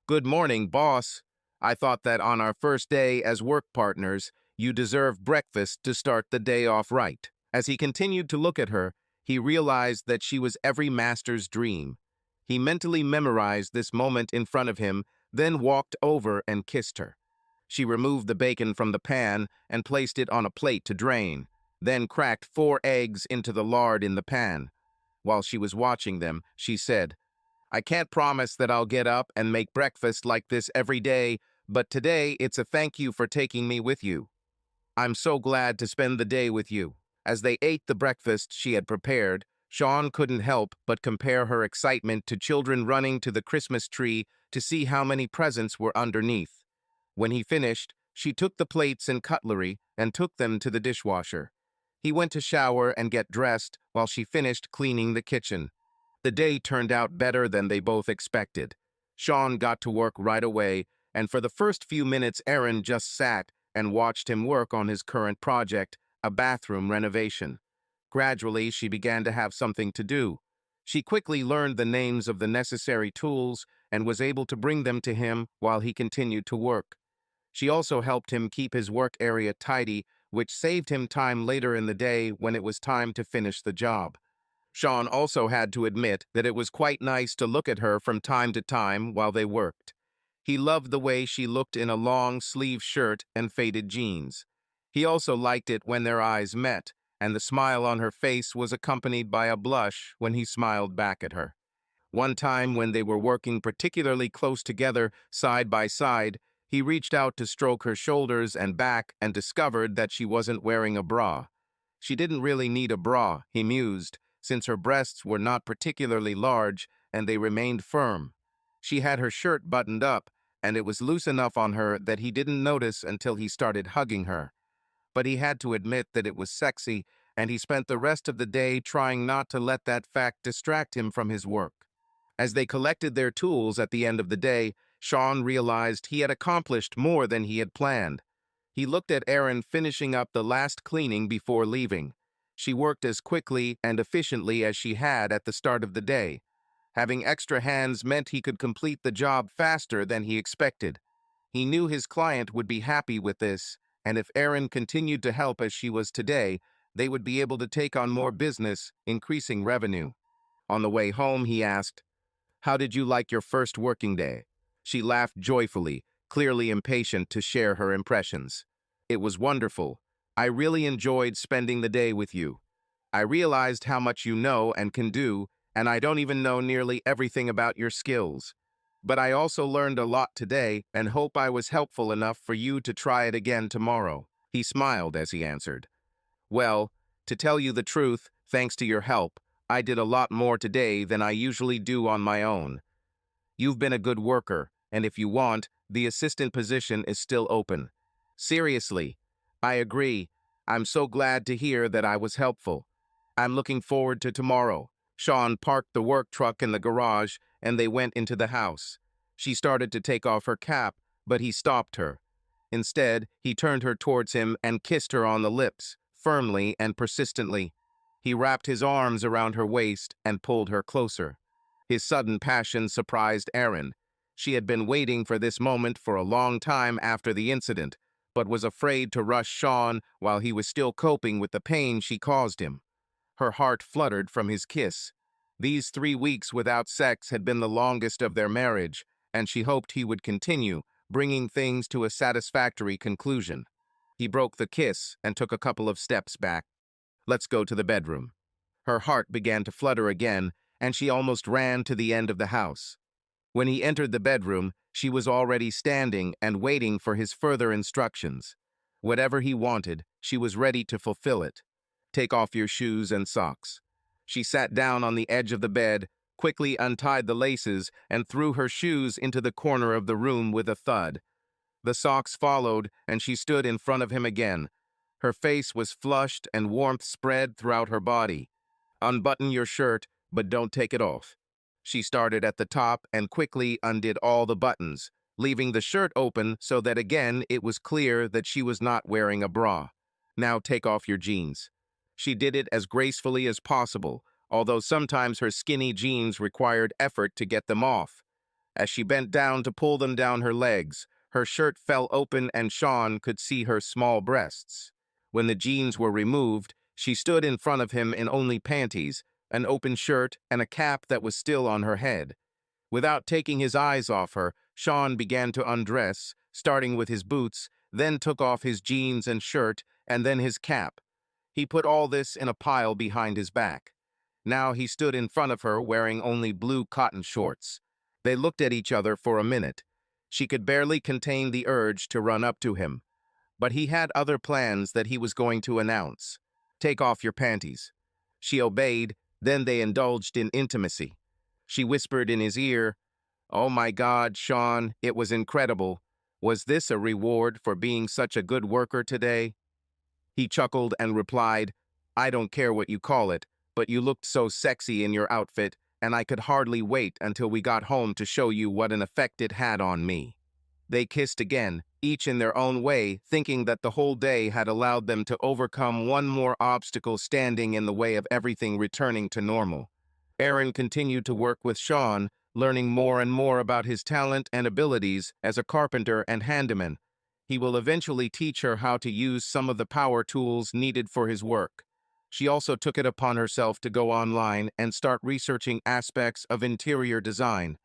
"Good morning, boss. I thought that on our first day as work partners, you deserve breakfast to start the day off right." As he continued to look at her, he realized that she was every master's dream. He mentally memorized this moment in front of him, then walked over and kissed her. She removed the bacon from the pan and placed it on a plate to drain, then cracked 4 eggs into the lard in the pan. While she was watching them, she said, "I can't promise that I'll get up and make breakfast like this every day, but today it's a thank you for taking me with you. I'm so glad to spend the day with you." As they ate the breakfast she had prepared, Sean couldn't help but compare her excitement to children running to the Christmas tree to see how many presents were underneath. When he finished, she took the plates and cutlery and took them to the dishwasher. He went to shower and get dressed while she finished cleaning the kitchen. The day turned out better than they both expected. Sean got to work right away, and for the first few minutes Aaron just sat and watched him work on his current project, a bathroom renovation. Gradually, she began to have something to do. She quickly learned the names of the necessary tools and was able to bring them to him while he continued to work. She also helped him keep his work area tidy, which saved him time later in the day when it was time to finish the job. Sean also had to admit that it was quite nice to look at her from time to time while they worked. He loved the way she looked in a long-sleeve shirt and faded jeans. He also liked it when their eyes met, and the smile on her face was accompanied by a blush when he smiled back at her. One time when they were working particularly close together, side by side, he reached out to stroke her shoulders and back and discovered that she wasn't wearing a bra. She didn't really need a bra, he mused, since her breasts were not particularly large and they remained firm. She had her shirt buttoned up, and it was loose enough on her that he didn't notice until he started hugging her. But he had to admit that it was sexy, and he spent the rest of the day trying not to let that fact distract him from his work. As they collected their tools at the end of the day, Sean realized he had accomplished more than he had planned. He looked at Erin finishing up the last cleaning before leaving. She worked as quickly and efficiently as she had at the start of the day. Having extra hands meant he could complete the job faster than he expected. He knew his client would be happy with this, and if Erin continued to help as she was today, they would be able to take on more business, increasing revenue. On the way home, he asked, "How did you like your first working day?" She laughed joyfully, clearly impatient to share her impressions. "It was wonderful. I really enjoyed spending the day with you. I realized how much you know and can do, and I don't even know nearly everything about your skills. But I also learned a lot today and hope I was helpful enough for you to try it again tomorrow." He smiled as he answered, "Well, to tell you the truth, thanks to your help, I did a lot more today than I usually do on my own. You've been a good worker, and if you want, the assistant position is still open." "Seriously, I agree. I'm so glad to hear that I was helpful. I'm looking forward to tomorrow." Sean parked the work truck in the garage, and they went into the house. She started to take off her cap, but he stopped her. Instead, he turned her towards him and kissed her on the lips, firmly and persistently. He wrapped his arms around her waist and pulled her closer. His sudden passion surprised Erin. She had been waiting for this moment for a long time after the incident, but was afraid to rush Sean while he was still coping with the pain she caused him. Her heart fluttered from his kiss. These 3 weeks without sex had been the longest of their marriage, and she hoped he would continue, bringing things to a satisfactory conclusion. He broke the kiss and took a couple of steps back. "Let's go to the bedroom." Her heart began to flutter again, and she almost ran to the end of the house. When he entered the bedroom, she was already standing and waiting for his further instructions. Whatever he wanted, she was ready to fulfill it. Take off your shoes and socks. She sat down on the edge of the bed, quickly untied the laces, and threw her shoes into the corner of the room with a thud. The socks followed, and she stood in front of him again. Her face was flushed and warmth spread throughout her body. Unbutton your shirt, but don't take it off. She started at the top and quickly undid all the buttons, leaving the shirt open so that again it was clear that she was not wearing a bra. Now take off your jeans. She did it as gracefully as possible, although sometimes her skinny jeans required effort to get them off. As she bent down to pull them down her legs, her shirt fell open and Sean could see her small breasts. When the jeans were removed, she stood in front of him in only panties, an open shirt, and a cap that was still on her head. Without taking his eyes off her, Sean began to undress, starting with his boots, then took off his jeans and shirt, and then his cap. He put all this in a pile behind his back. Now he stood in front of her wearing only blue cotton shorts. They looked at each other for a minute. She could barely contain the urge to run up to him. But he had other plans that he was going to announce. Take off your panties. She obeyed, then they indulged in intimacy. She whispered in his ear, "Oh my God, Sean, it was incredible. Was this a reward for being such a good worker today?" He chuckled and replied, "I don't care what you call it, but you looked so sexy in your outfit, and I could hardly wait until we got home to show you what an effect it had on me." They kissed again, each in their own way, thinking that the whole day had allowed them to overcome one more obstacle standing in the way of everything returning to normal. Aaron continued to work with Sean, learning more and more about his talent and abilities as a carpenter and handyman. He will eventually teach her how to use some of the power tools needed for his work. She also took it upon herself to go online and start researching aspects of interior design.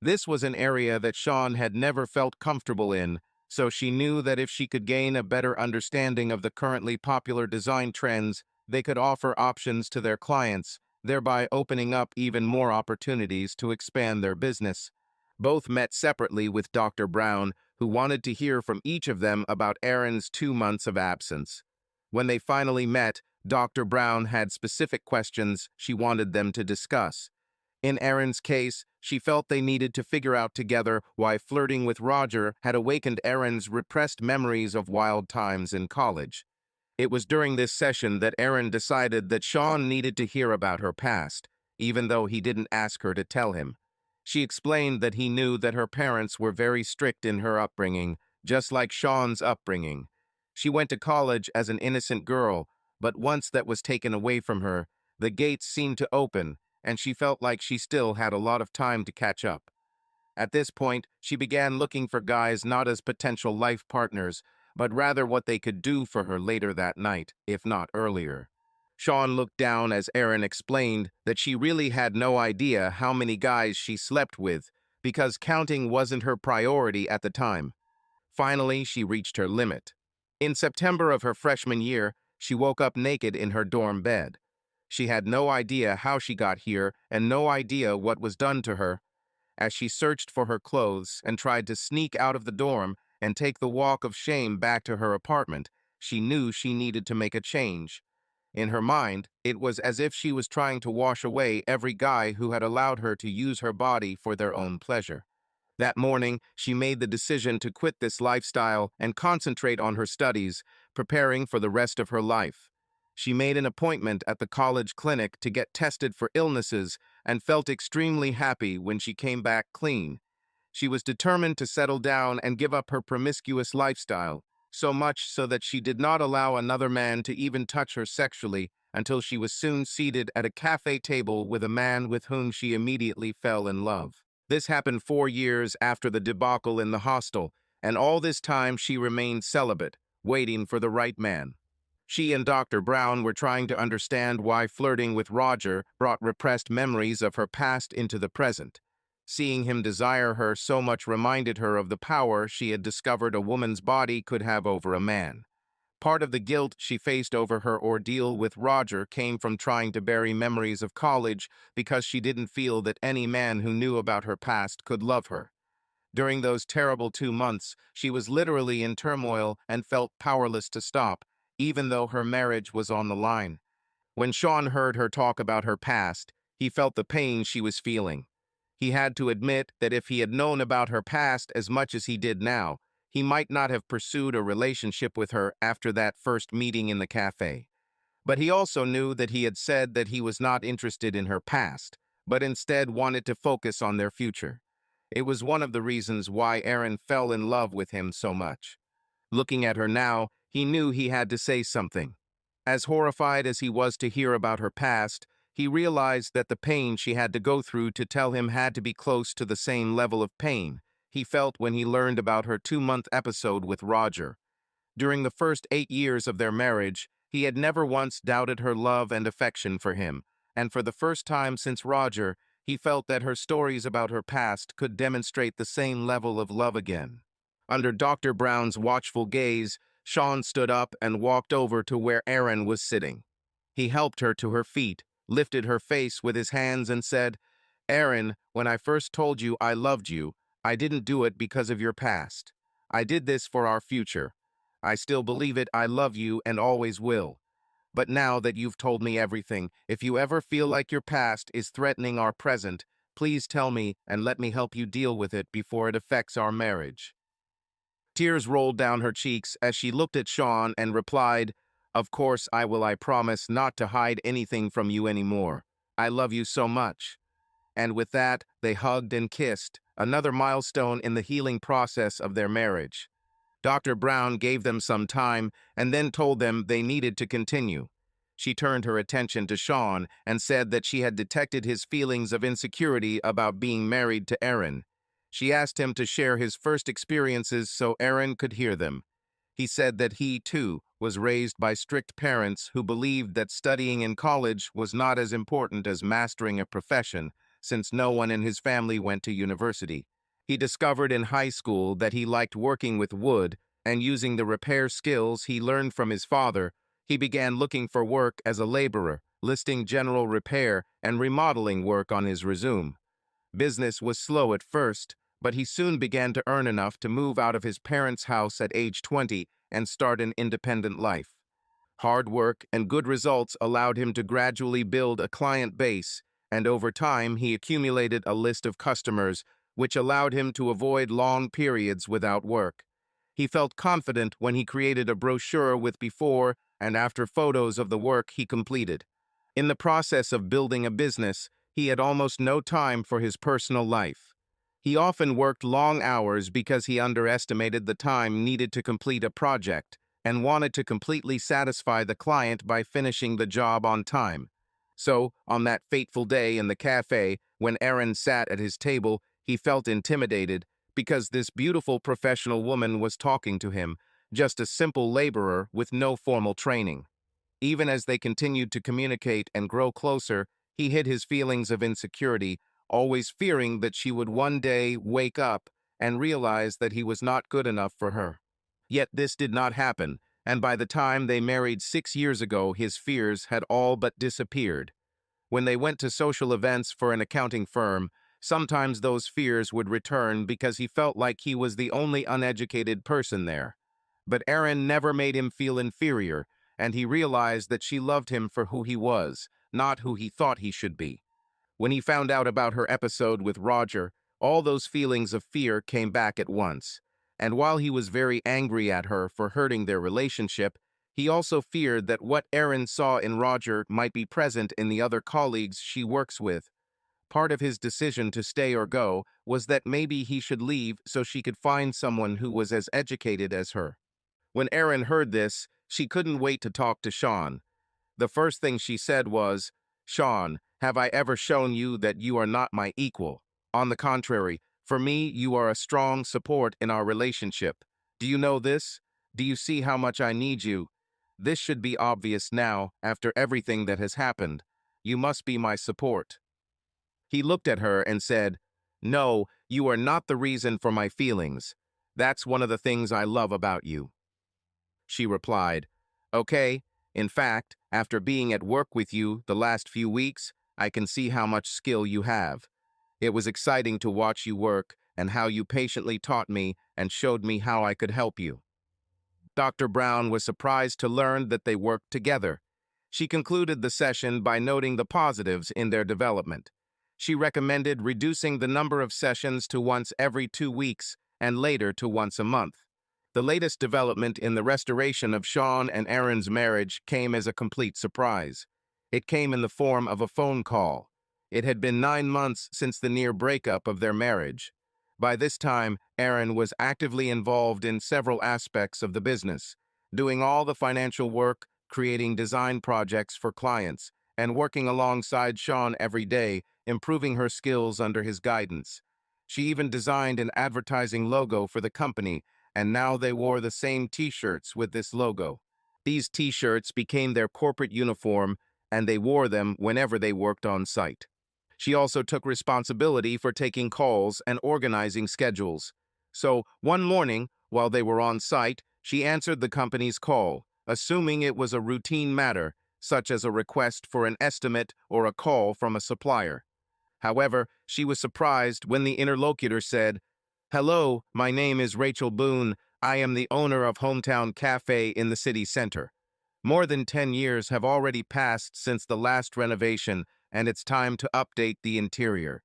This was an area that Sean had never felt comfortable in, so she knew that if she could gain a better understanding of the currently popular design trends, they could offer options to their clients, thereby opening up even more opportunities to expand their business. Both met separately with Dr. Brown, who wanted to hear from each of them about Aaron's 2 months of absence. When they finally met, Dr. Brown had specific questions she wanted them to discuss. In Aaron's case, she felt they needed to figure out together why flirting with Roger had awakened Aaron's repressed memories of wild times in college. It was during this session that Aaron decided that Sean needed to hear about her past, even though he didn't ask her to tell him. She explained that he knew that her parents were very strict in her upbringing, just like Sean's upbringing. She went to college as an innocent girl, but once that was taken away from her, the gates seemed to open, and she felt like she still had a lot of time to catch up. At this point, she began looking for guys not as potential life partners, but rather what they could do for her later that night, if not earlier. Sean looked down as Aaron explained that she really had no idea how many guys she slept with, because counting wasn't her priority at the time. Finally, she reached her limit. In September of her freshman year, she woke up naked in her dorm bed. She had no idea how she got here and no idea what was done to her. As she searched for her clothes and tried to sneak out of the dorm and take the walk of shame back to her apartment, she knew she needed to make a change. In her mind, it was as if she was trying to wash away every guy who had allowed her to use her body for their own pleasure. That morning, she made the decision to quit this lifestyle and concentrate on her studies, preparing for the rest of her life. She made an appointment at the college clinic to get tested for illnesses and felt extremely happy when she came back clean. She was determined to settle down and give up her promiscuous lifestyle, so much so that she did not allow another man to even touch her sexually until she was soon seated at a cafe table with a man with whom she immediately fell in love. This happened 4 years after the debacle in the hostel, and all this time she remained celibate, waiting for the right man. She and Dr. Brown were trying to understand why flirting with Roger brought repressed memories of her past into the present. Seeing him desire her so much reminded her of the power she had discovered a woman's body could have over a man. Part of the guilt she faced over her ordeal with Roger came from trying to bury memories of college because she didn't feel that any man who knew about her past could love her. During those terrible 2 months, she was literally in turmoil and felt powerless to stop, even though her marriage was on the line. When Sean heard her talk about her past, he felt the pain she was feeling. He had to admit that if he had known about her past as much as he did now, he might not have pursued a relationship with her after that first meeting in the cafe. But he also knew that he had said that he was not interested in her past, but instead wanted to focus on their future. It was one of the reasons why Aaron fell in love with him so much. Looking at her now, he knew he had to say something. As horrified as he was to hear about her past, he realized that the pain she had to go through to tell him had to be close to the same level of pain he felt when he learned about her 2-month episode with Roger. During the first 8 years of their marriage, he had never once doubted her love and affection for him, and for the first time since Roger, he felt that her stories about her past could demonstrate the same level of love again. Under Dr. Brown's watchful gaze, Sean stood up and walked over to where Erin was sitting. He helped her to her feet, lifted her face with his hands and said, "Erin, when I first told you I loved you, I didn't do it because of your past. I did this for our future. I still believe it, I love you and always will. But now that you've told me everything, if you ever feel like your past is threatening our present, please tell me and let me help you deal with it before it affects our marriage." Tears rolled down her cheeks as she looked at Sean and replied, "Of course I will. I promise not to hide anything from you anymore. I love you so much." And with that, they hugged and kissed, another milestone in the healing process of their marriage. Dr. Brown gave them some time and then told them they needed to continue. She turned her attention to Sean and said that she had detected his feelings of insecurity about being married to Erin. She asked him to share his first experiences so Erin could hear them. He said that he, too, was raised by strict parents who believed that studying in college was not as important as mastering a profession, since no one in his family went to university. He discovered in high school that he liked working with wood, and using the repair skills he learned from his father, he began looking for work as a laborer, listing general repair and remodeling work on his resume. Business was slow at first, but he soon began to earn enough to move out of his parents' house at age 20 and start an independent life. Hard work and good results allowed him to gradually build a client base, and over time he accumulated a list of customers, which allowed him to avoid long periods without work. He felt confident when he created a brochure with before and after photos of the work he completed. In the process of building a business, he had almost no time for his personal life. He often worked long hours because he underestimated the time needed to complete a project and wanted to completely satisfy the client by finishing the job on time. So, on that fateful day in the cafe, when Erin sat at his table, he felt intimidated because this beautiful professional woman was talking to him, just a simple laborer with no formal training. Even as they continued to communicate and grow closer, he hid his feelings of insecurity, always fearing that she would one day wake up and realize that he was not good enough for her. Yet this did not happen, and by the time they married 6 years ago, his fears had all but disappeared. When they went to social events for an accounting firm, sometimes those fears would return because he felt like he was the only uneducated person there. But Erin never made him feel inferior, and he realized that she loved him for who he was, not who he thought he should be. When he found out about her episode with Roger, all those feelings of fear came back at once. And while he was very angry at her for hurting their relationship, he also feared that what Erin saw in Roger might be present in the other colleagues she works with. Part of his decision to stay or go was that maybe he should leave so she could find someone who was as educated as her. When Erin heard this, she couldn't wait to talk to Sean. The first thing she said was, "Sean, have I ever shown you that you are not my equal? On the contrary, for me, you are a strong support in our relationship. Do you know this? Do you see how much I need you? This should be obvious now, after everything that has happened. You must be my support." He looked at her and said, "No, you are not the reason for my feelings. That's one of the things I love about you." She replied, Okay, in fact, after being at work with you the last few weeks, I can see how much skill you have. It was exciting to watch you work and how you patiently taught me and showed me how I could help you. Dr. Brown was surprised to learn that they worked together. She concluded the session by noting the positives in their development. She recommended reducing the number of sessions to once every 2 weeks and later to once a month. The latest development in the restoration of Sean and Erin's marriage came as a complete surprise. It came in the form of a phone call. It had been 9 months since the near breakup of their marriage. By this time, Erin was actively involved in several aspects of the business, doing all the financial work, creating design projects for clients, and working alongside Sean every day, improving her skills under his guidance. She even designed an advertising logo for the company, and now they wore the same t-shirts with this logo. These t-shirts became their corporate uniform, and they wore them whenever they worked on site. She also took responsibility for taking calls and organizing schedules. So, one morning, while they were on site, she answered the company's call, assuming it was a routine matter, such as a request for an estimate or a call from a supplier. However, she was surprised when the interlocutor said, "Hello, my name is Rachel Boone. I am the owner of Hometown Cafe in the city center. More than 10 years have already passed since the last renovation, and it's time to update the interior.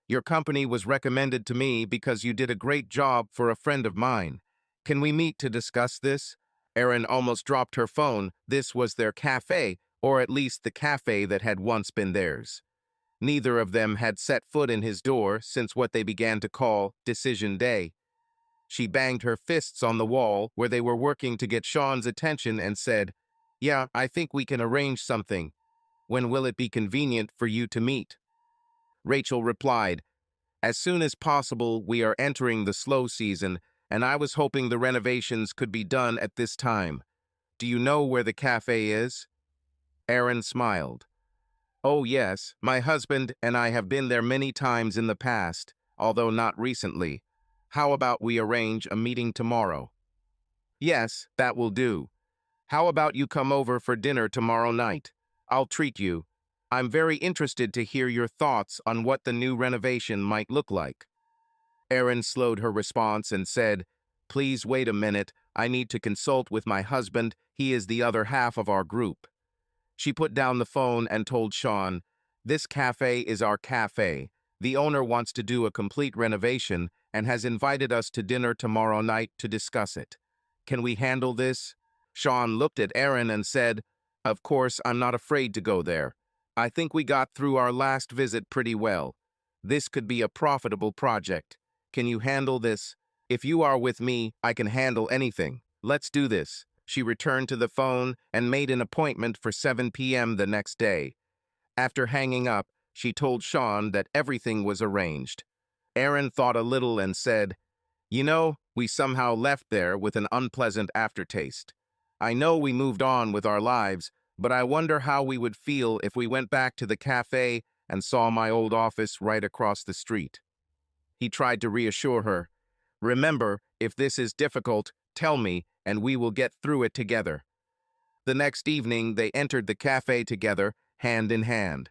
Your company was recommended to me because you did a great job for a friend of mine. Can we meet to discuss this?" Erin almost dropped her phone. This was their cafe, or at least the cafe that had once been theirs. Neither of them had set foot in his door since what they began to call Decision Day. She banged her fists on the wall where they were working to get Sean's attention and said, "Yeah, I think we can arrange something. When will it be convenient for you to meet?" Rachel replied, "As soon as possible. We are entering the slow season, and I was hoping the renovations could be done at this time. Do you know where the cafe is?" Erin smiled. "Oh yes, my husband and I have been there many times in the past, although not recently. How about we arrange a meeting tomorrow?" "Yes, that will do. How about you come over for dinner tomorrow night? I'll treat you. I'm very interested to hear your thoughts on what the new renovation might look like." Erin slowed her response and said, "Please wait a minute. I need to consult with my husband. He is the other half of our group." She put down the phone and told Sean, "This cafe is our cafe. The owner wants to do a complete renovation and has invited us to dinner tomorrow night to discuss it. Can we handle this?" Sean looked at Erin and said, "Of course, I'm not afraid to go there. I think we got through our last visit pretty well. This could be a profitable project. Can you handle this? If you are with me, I can handle anything. Let's do this." She returned to the phone and made an appointment for 7 p.m. the next day. After hanging up, she told Sean that everything was arranged. Erin thought a little and said, "You know, we somehow left there with an unpleasant aftertaste. I know we moved on with our lives, but I wonder how we would feel if we went back to the cafe and saw my old office right across the street." He tried to reassure her. "Remember, if this is difficult, tell me, and we will get through it together." The next evening, they entered the cafe together, hand in hand.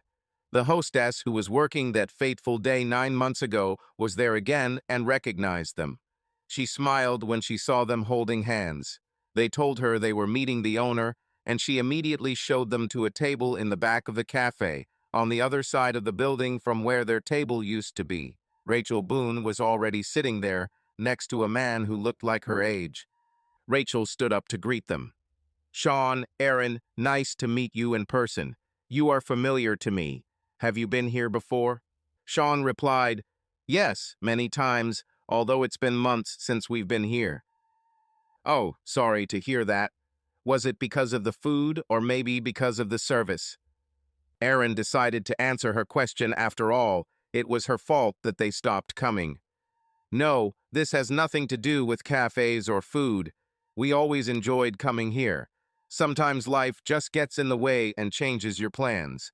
The hostess, who was working that fateful day 9 months ago, was there again and recognized them. She smiled when she saw them holding hands. They told her they were meeting the owner, and she immediately showed them to a table in the back of the cafe, on the other side of the building from where their table used to be. Rachel Boone was already sitting there, next to a man who looked like her age. Rachel stood up to greet them. "Sean, Erin, nice to meet you in person. You are familiar to me. Have you been here before?" Sean replied, "Yes, many times, although it's been months since we've been here." "Oh, sorry to hear that. Was it because of the food or maybe because of the service?" Erin decided to answer her question after all. It was her fault that they stopped coming. "No, this has nothing to do with cafes or food. We always enjoyed coming here. Sometimes life just gets in the way and changes your plans."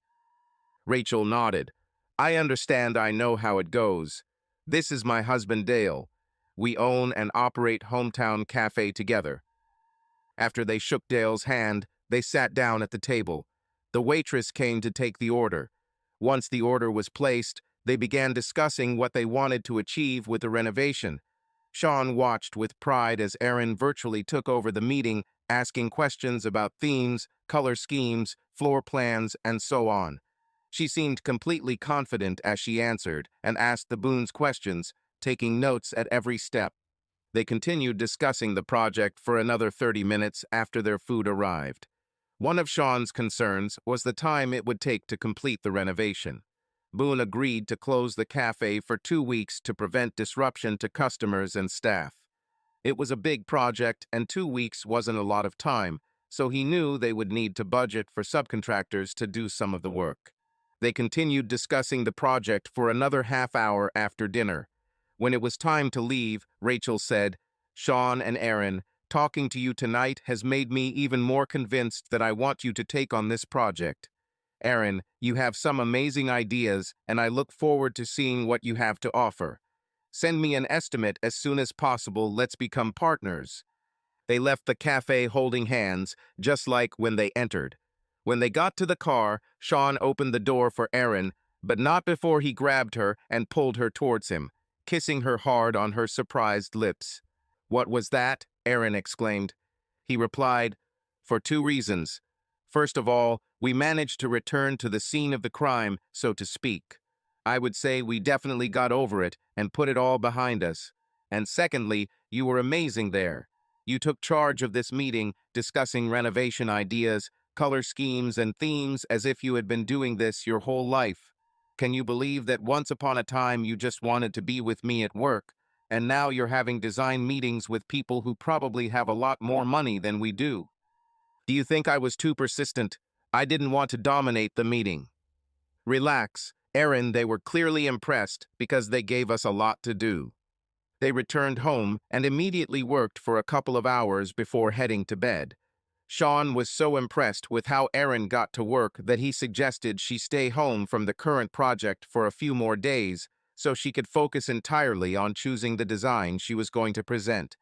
Rachel nodded. "I understand. I know how it goes. This is my husband Dale. We own and operate Hometown Cafe together." After they shook Dale's hand, they sat down at the table. The waitress came to take the order. Once the order was placed, they began discussing what they wanted to achieve with the renovation. Sean watched with pride as Erin virtually took over the meeting, asking questions about themes, color schemes, floor plans, and so on. She seemed completely confident as she answered and asked the Boones questions, taking notes at every step. They continued discussing the project for another 30 minutes after their food arrived. One of Sean's concerns was the time it would take to complete the renovation. Boone agreed to close the cafe for 2 weeks to prevent disruption to customers and staff. It was a big project and 2 weeks wasn't a lot of time, so he knew they would need to budget for subcontractors to do some of the work. They continued discussing the project for another half hour after dinner. When it was time to leave, Rachel said, "Sean and Erin, talking to you tonight has made me even more convinced that I want you to take on this project. Erin, you have some amazing ideas, and I look forward to seeing what you have to offer. Send me an estimate as soon as possible. Let's become partners." They left the cafe holding hands, just like when they entered. When they got to the car, Sean opened the door for Erin, but not before he grabbed her and pulled her towards him, kissing her hard on her surprised lips. "What was that?" Erin exclaimed. He replied, "For 2 reasons. First of all, we managed to return to the scene of the crime, so to speak. I would say we definitely got over it and put it all behind us. And secondly, you were amazing there. You took charge of this meeting, discussing renovation ideas, color schemes, and themes as if you had been doing this your whole life. Can you believe that once upon a time you just wanted to be with me at work, and now you're having design meetings with people who probably have a lot more money than we do? Do you think I was too persistent? I didn't want to dominate the meeting." "Relax, Erin, they were clearly impressed because they gave us a lot to do." They returned home and immediately worked for a couple of hours before heading to bed. Sean was so impressed with how Erin got to work that he suggested she stay home from the current project for a few more days so she could focus entirely on choosing the design she was going to present.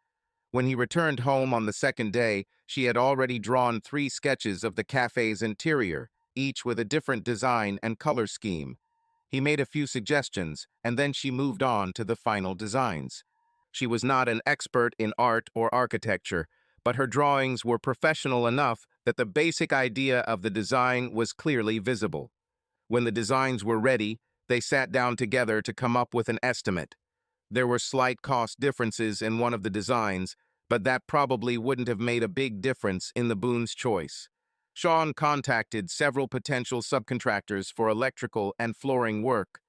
When he returned home on the second day, she had already drawn 3 sketches of the cafe's interior, each with a different design and color scheme. He made a few suggestions, and then she moved on to the final designs. She was not an expert in art or architecture, but her drawings were professional enough that the basic idea of the design was clearly visible. When the designs were ready, they sat down together to come up with an estimate. There were slight cost differences in one of the designs, but that probably wouldn't have made a big difference in the Boone's choice. Sean contacted several potential subcontractors for electrical and flooring work.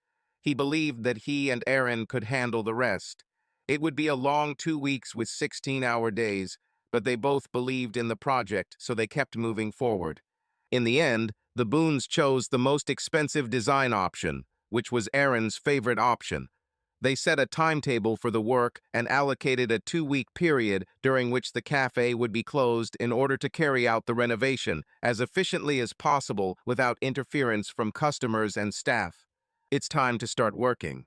He believed that he and Erin could handle the rest. It would be a long 2 weeks with 16-hour days, but they both believed in the project, so they kept moving forward. In the end, the Boones chose the most expensive design option, which was Erin's favorite option. They set a timetable for the work and allocated a 2-week period during which the cafe would be closed in order to carry out the renovation as efficiently as possible without interference from customers and staff. It's time to start working.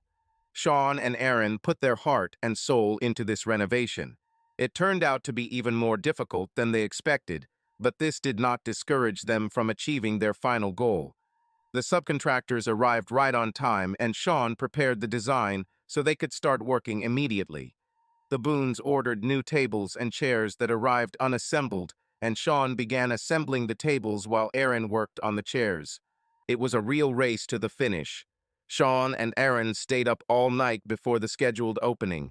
Sean and Erin put their heart and soul into this renovation. It turned out to be even more difficult than they expected, but this did not discourage them from achieving their final goal. The subcontractors arrived right on time, and Sean prepared the design so they could start working immediately. The Boones ordered new tables and chairs that arrived unassembled, and Sean began assembling the tables while Erin worked on the chairs. It was a real race to the finish. Sean and Erin stayed up all night before the scheduled opening.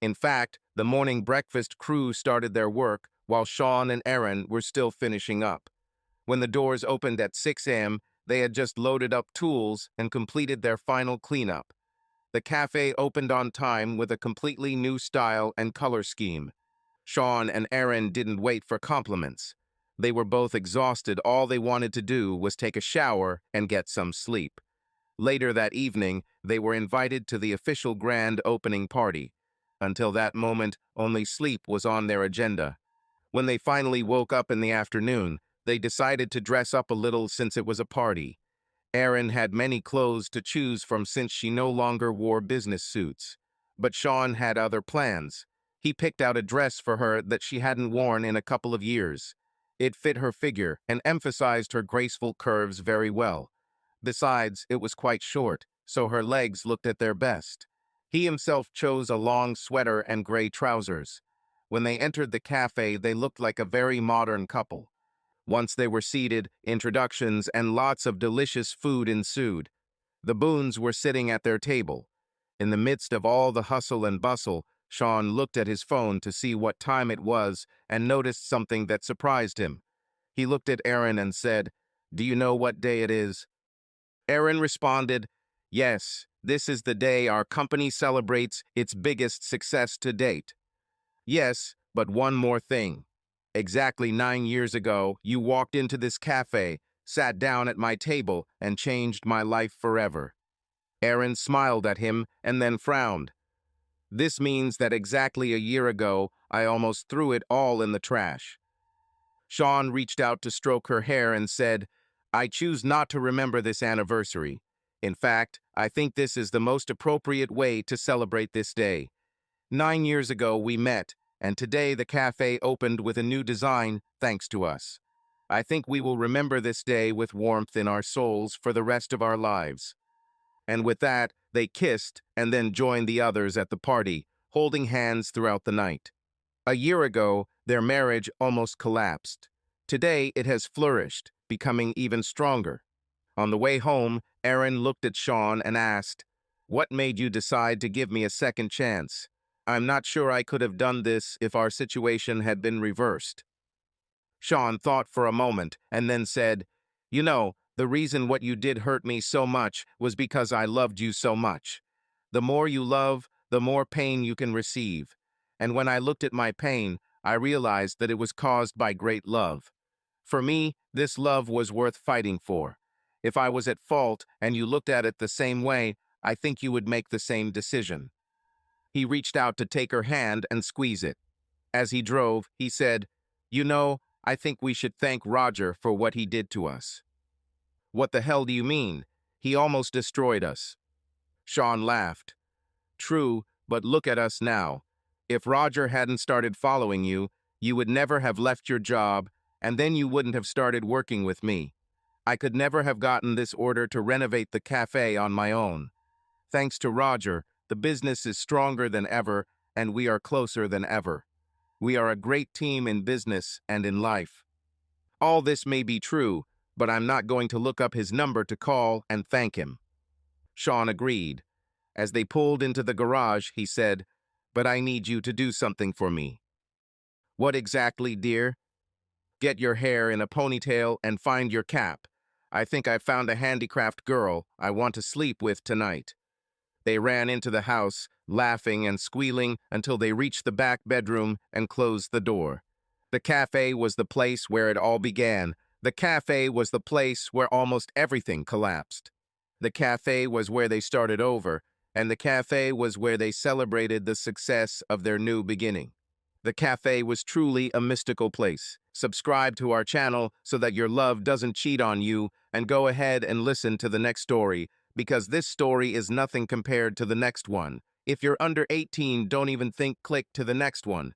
In fact, the morning breakfast crew started their work while Sean and Erin were still finishing up. When the doors opened at 6 a.m., they had just loaded up tools and completed their final cleanup. The cafe opened on time with a completely new style and color scheme. Sean and Erin didn't wait for compliments. They were both exhausted. All they wanted to do was take a shower and get some sleep. Later that evening, they were invited to the official grand opening party. Until that moment, only sleep was on their agenda. When they finally woke up in the afternoon, they decided to dress up a little since it was a party. Erin had many clothes to choose from since she no longer wore business suits. But Sean had other plans. He picked out a dress for her that she hadn't worn in a couple of years. It fit her figure and emphasized her graceful curves very well. Besides, it was quite short, so her legs looked at their best. He himself chose a long sweater and gray trousers. When they entered the cafe, they looked like a very modern couple. Once they were seated, introductions and lots of delicious food ensued. The Boones were sitting at their table. In the midst of all the hustle and bustle, Sean looked at his phone to see what time it was and noticed something that surprised him. He looked at Aaron and said, "Do you know what day it is?" Aaron responded, "Yes, this is the day our company celebrates its biggest success to date." "Yes, but one more thing. Exactly 9 years ago, you walked into this cafe, sat down at my table, and changed my life forever." Aaron smiled at him and then frowned. "This means that exactly a year ago, I almost threw it all in the trash." Sean reached out to stroke her hair and said, "I choose not to remember this anniversary. In fact, I think this is the most appropriate way to celebrate this day. 9 years ago, we met, and today the cafe opened with a new design thanks to us. I think we will remember this day with warmth in our souls for the rest of our lives." And with that, they kissed and then joined the others at the party, holding hands throughout the night. A year ago, their marriage almost collapsed. Today, it has flourished, becoming even stronger. On the way home, Aaron looked at Sean and asked, "What made you decide to give me a second chance? I'm not sure I could have done this if our situation had been reversed." Sean thought for a moment and then said, "You know, the reason what you did hurt me so much was because I loved you so much. The more you love, the more pain you can receive. And when I looked at my pain, I realized that it was caused by great love. For me, this love was worth fighting for. If I was at fault and you looked at it the same way, I think you would make the same decision." He reached out to take her hand and squeeze it. As he drove, he said, "You know, I think we should thank Roger for what he did to us." "What the hell do you mean? He almost destroyed us." Sean laughed. "True, but look at us now. If Roger hadn't started following you, you would never have left your job, and then you wouldn't have started working with me. I could never have gotten this order to renovate the cafe on my own. Thanks to Roger, the business is stronger than ever, and we are closer than ever. We are a great team in business and in life. All this may be true, but I'm not going to look up his number to call and thank him." Sean agreed. As they pulled into the garage, he said, "But I need you to do something for me." "What exactly, dear?" "Get your hair in a ponytail and find your cap. I think I found a handicraft girl I want to sleep with tonight." They ran into the house, laughing and squealing until they reached the back bedroom and closed the door. The cafe was the place where it all began. The cafe was the place where almost everything collapsed. The cafe was where they started over, and the cafe was where they celebrated the success of their new beginning. The cafe was truly a mystical place. Subscribe to our channel so that your love doesn't cheat on you, and go ahead and listen to the next story, because this story is nothing compared to the next one. If you're under 18, don't even think click to the next one.